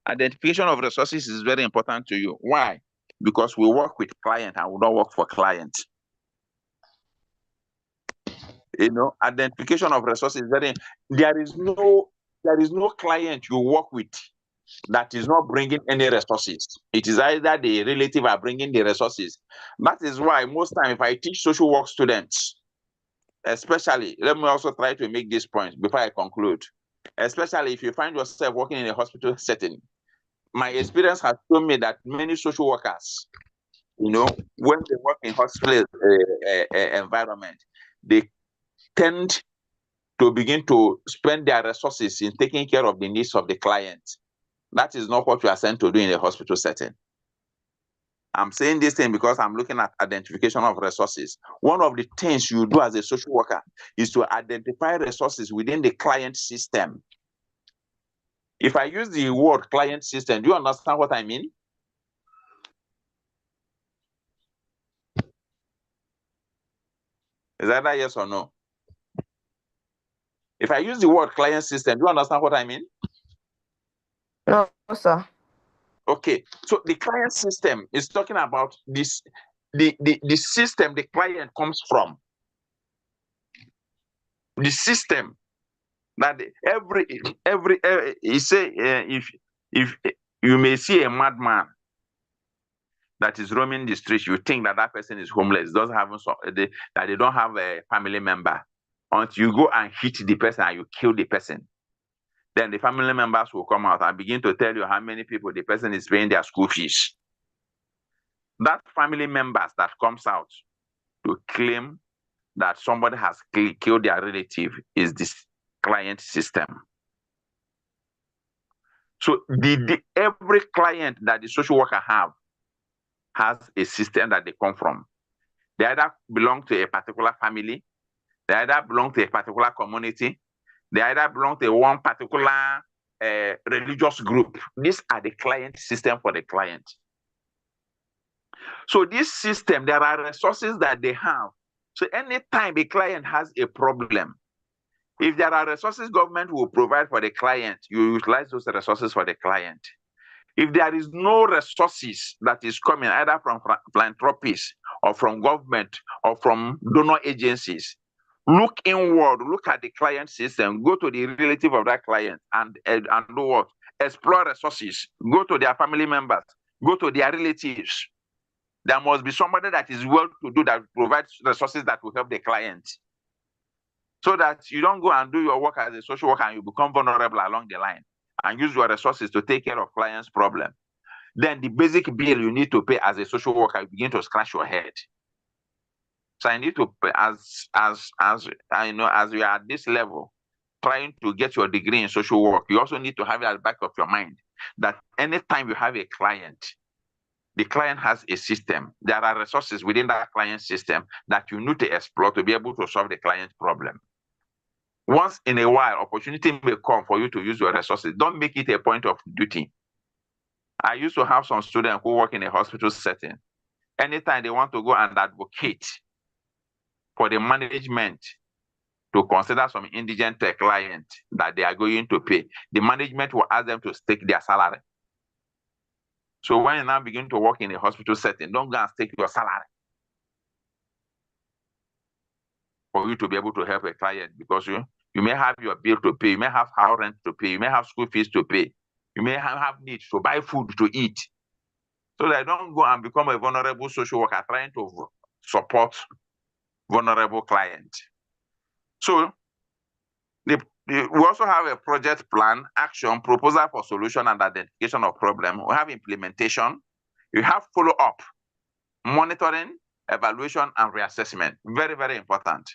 identification of resources is very important to you. Why? Because we work with clients and we don't work for clients. You know, identification of resources is very. There is no client you work with that is not bringing any resources. It is either the relative are bringing the resources. That is why most time if I teach social work students, especially, let me also try to make this point before I conclude, especially if you find yourself working in a hospital setting, my experience has shown me that many social workers, you know, when they work in hospital environment, they tend to begin to spend their resources in taking care of the needs of the client. That is not what you are sent to do in a hospital setting. I'm saying this thing because I'm looking at identification of resources. One of the things you do as a social worker is to identify resources within the client system. If I use the word client system, do you understand what I mean? Is that a yes or no? If I use the word client system, do you understand what I mean? No, sir. Okay, so the client system is talking about this, the system the client comes from. The system that you say if you may see a madman that is roaming the streets, you think that person is homeless, doesn't have that they don't have a family member, until you go and hit the person and you kill the person. Then the family members will come out and begin to tell you how many people the person is paying their school fees. That family members that comes out to claim that somebody has killed their relative is this client system. So every client that the social worker has a system that they come from. They either belong to a particular family, they either belong to a particular community, they either belong to one particular religious group. These are the client system for the client. So this system, there are resources that they have. So anytime a client has a problem, if there are resources government will provide for the client, you utilize those resources for the client. If there is no resources that is coming either from philanthropists or from government or from donor agencies, look inward, look at the client system, go to the relative of that client and do what? Explore resources, go to their family members, go to their relatives. There must be somebody that is well to do that provides resources that will help the client. So that you don't go and do your work as a social worker and you become vulnerable along the line and use your resources to take care of clients' problem. Then the basic bill you need to pay as a social worker, you begin to scratch your head. So I need to pay as I know, as you are at this level, trying to get your degree in social work, you also need to have it at the back of your mind that anytime you have a client, the client has a system. There are resources within that client system that you need to explore to be able to solve the client's problem. Once in a while, opportunity may come for you to use your resources. Don't make it a point of duty. I used to have some students who work in a hospital setting. Anytime they want to go and advocate for the management to consider some indigent client that they are going to pay, the management will ask them to stake their salary. So when you now begin to work in a hospital setting, don't go and stake your salary for you to be able to help a client, because you may have your bill to pay, you may have house rent to pay, you may have school fees to pay, you may have needs to buy food to eat. So that don't go and become a vulnerable social worker trying to support vulnerable clients. So we also have a project plan, action, proposal for solution and identification of problem. We have implementation. You have follow-up, monitoring, evaluation, and reassessment. Very, very important.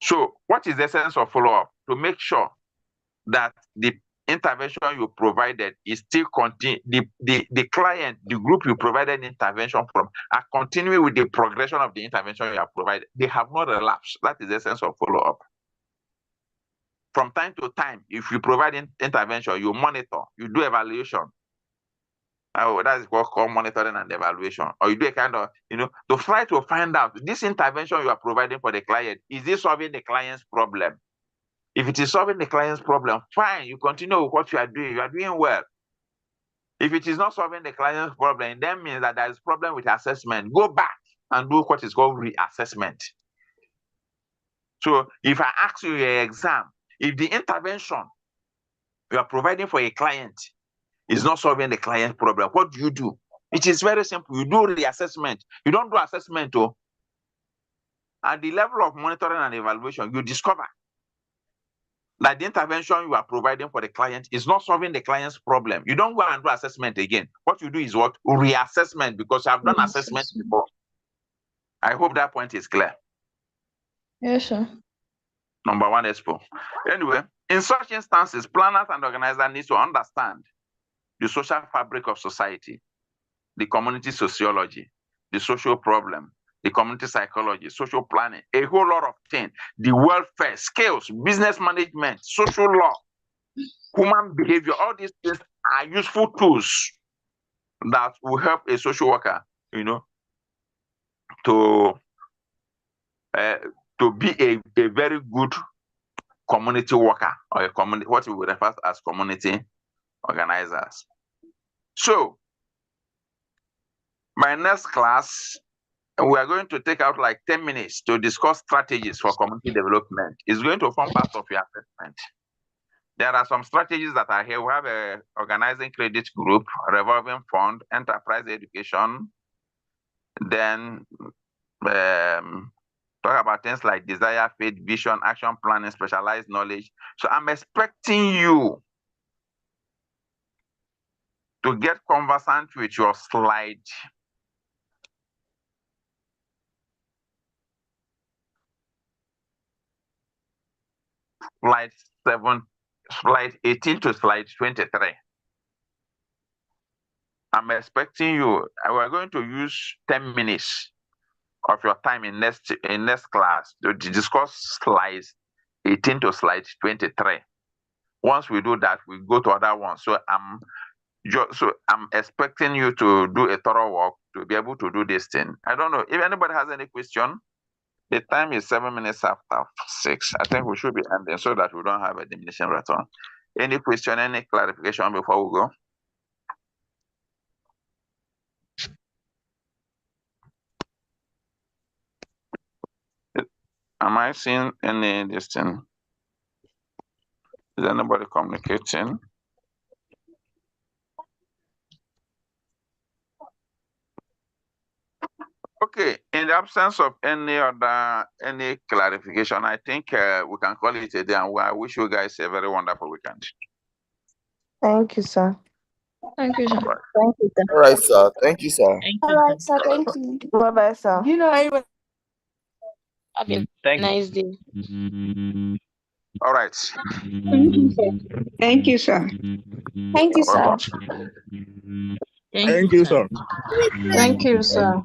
So what is the essence of follow-up? To make sure that the intervention you provided is still continue, the client, the group you provided intervention from, are continuing with the progression of the intervention you have provided. They have not relapsed. That is the essence of follow-up. From time to time, if you provide intervention, you monitor, you do evaluation. That is what called monitoring and evaluation. Or you do a kind of, to try to find out this intervention you are providing for the client, is this solving the client's problem? If it is solving the client's problem, fine, you continue with what you are doing well. If it is not solving the client's problem, that means that there is problem with assessment. Go back and do what is called reassessment. So if I ask you your exam, if the intervention you are providing for a client is not solving the client's problem, what do? It is very simple. You do reassessment. You don't do assessment. At the level of monitoring and evaluation, you discover that the intervention you are providing for the client is not solving the client's problem. You don't go and do assessment again. What you do is what? Reassessment, because you have done assessment before. I hope that point is clear. Yes, sir. Number one, Expo. Anyway, in such instances, planners and organizers need to understand the social fabric of society, the community sociology, the social problem, the community psychology, social planning, a whole lot of things, the welfare, skills, business management, social law, human behavior. All these things are useful tools that will help a social worker, to be a very good community worker, or a community, what we would refer to as community organizers. So my next class, we are going to take out like 10 minutes to discuss strategies for community development. It's going to form part of your assessment. There are some strategies that are here. We have a organizing credit group, revolving fund, enterprise education, then talk about things like desire, faith, vision, action planning, specialized knowledge. So I'm expecting you to get conversant with your slide. Slide 18 to slide 23. I'm expecting you. We're going to use 10 minutes of your time in next class to discuss slides 18 to slide 23. Once we do that, we go to other ones. So I'm expecting you to do a thorough work to be able to do this thing. I don't know if anybody has any question. The time is 7 minutes after 6. I think we should be ending so that we don't have a diminishing return. Any question, any clarification before we go? Am I seeing any this thing? Is anybody communicating? Okay, in the absence of any clarification, I think we can call it a day, and I wish you guys a very wonderful weekend. Thank you, sir. Thank you, sir. Thank you, sir. All right, sir. Thank you, sir. All right, sir. Thank you. Bye-bye, sir. Have a Thank you. nice day. All right. Thank you, sir. Thank you, sir. Thank you, sir. Welcome. Thank you, sir. Thank you, sir.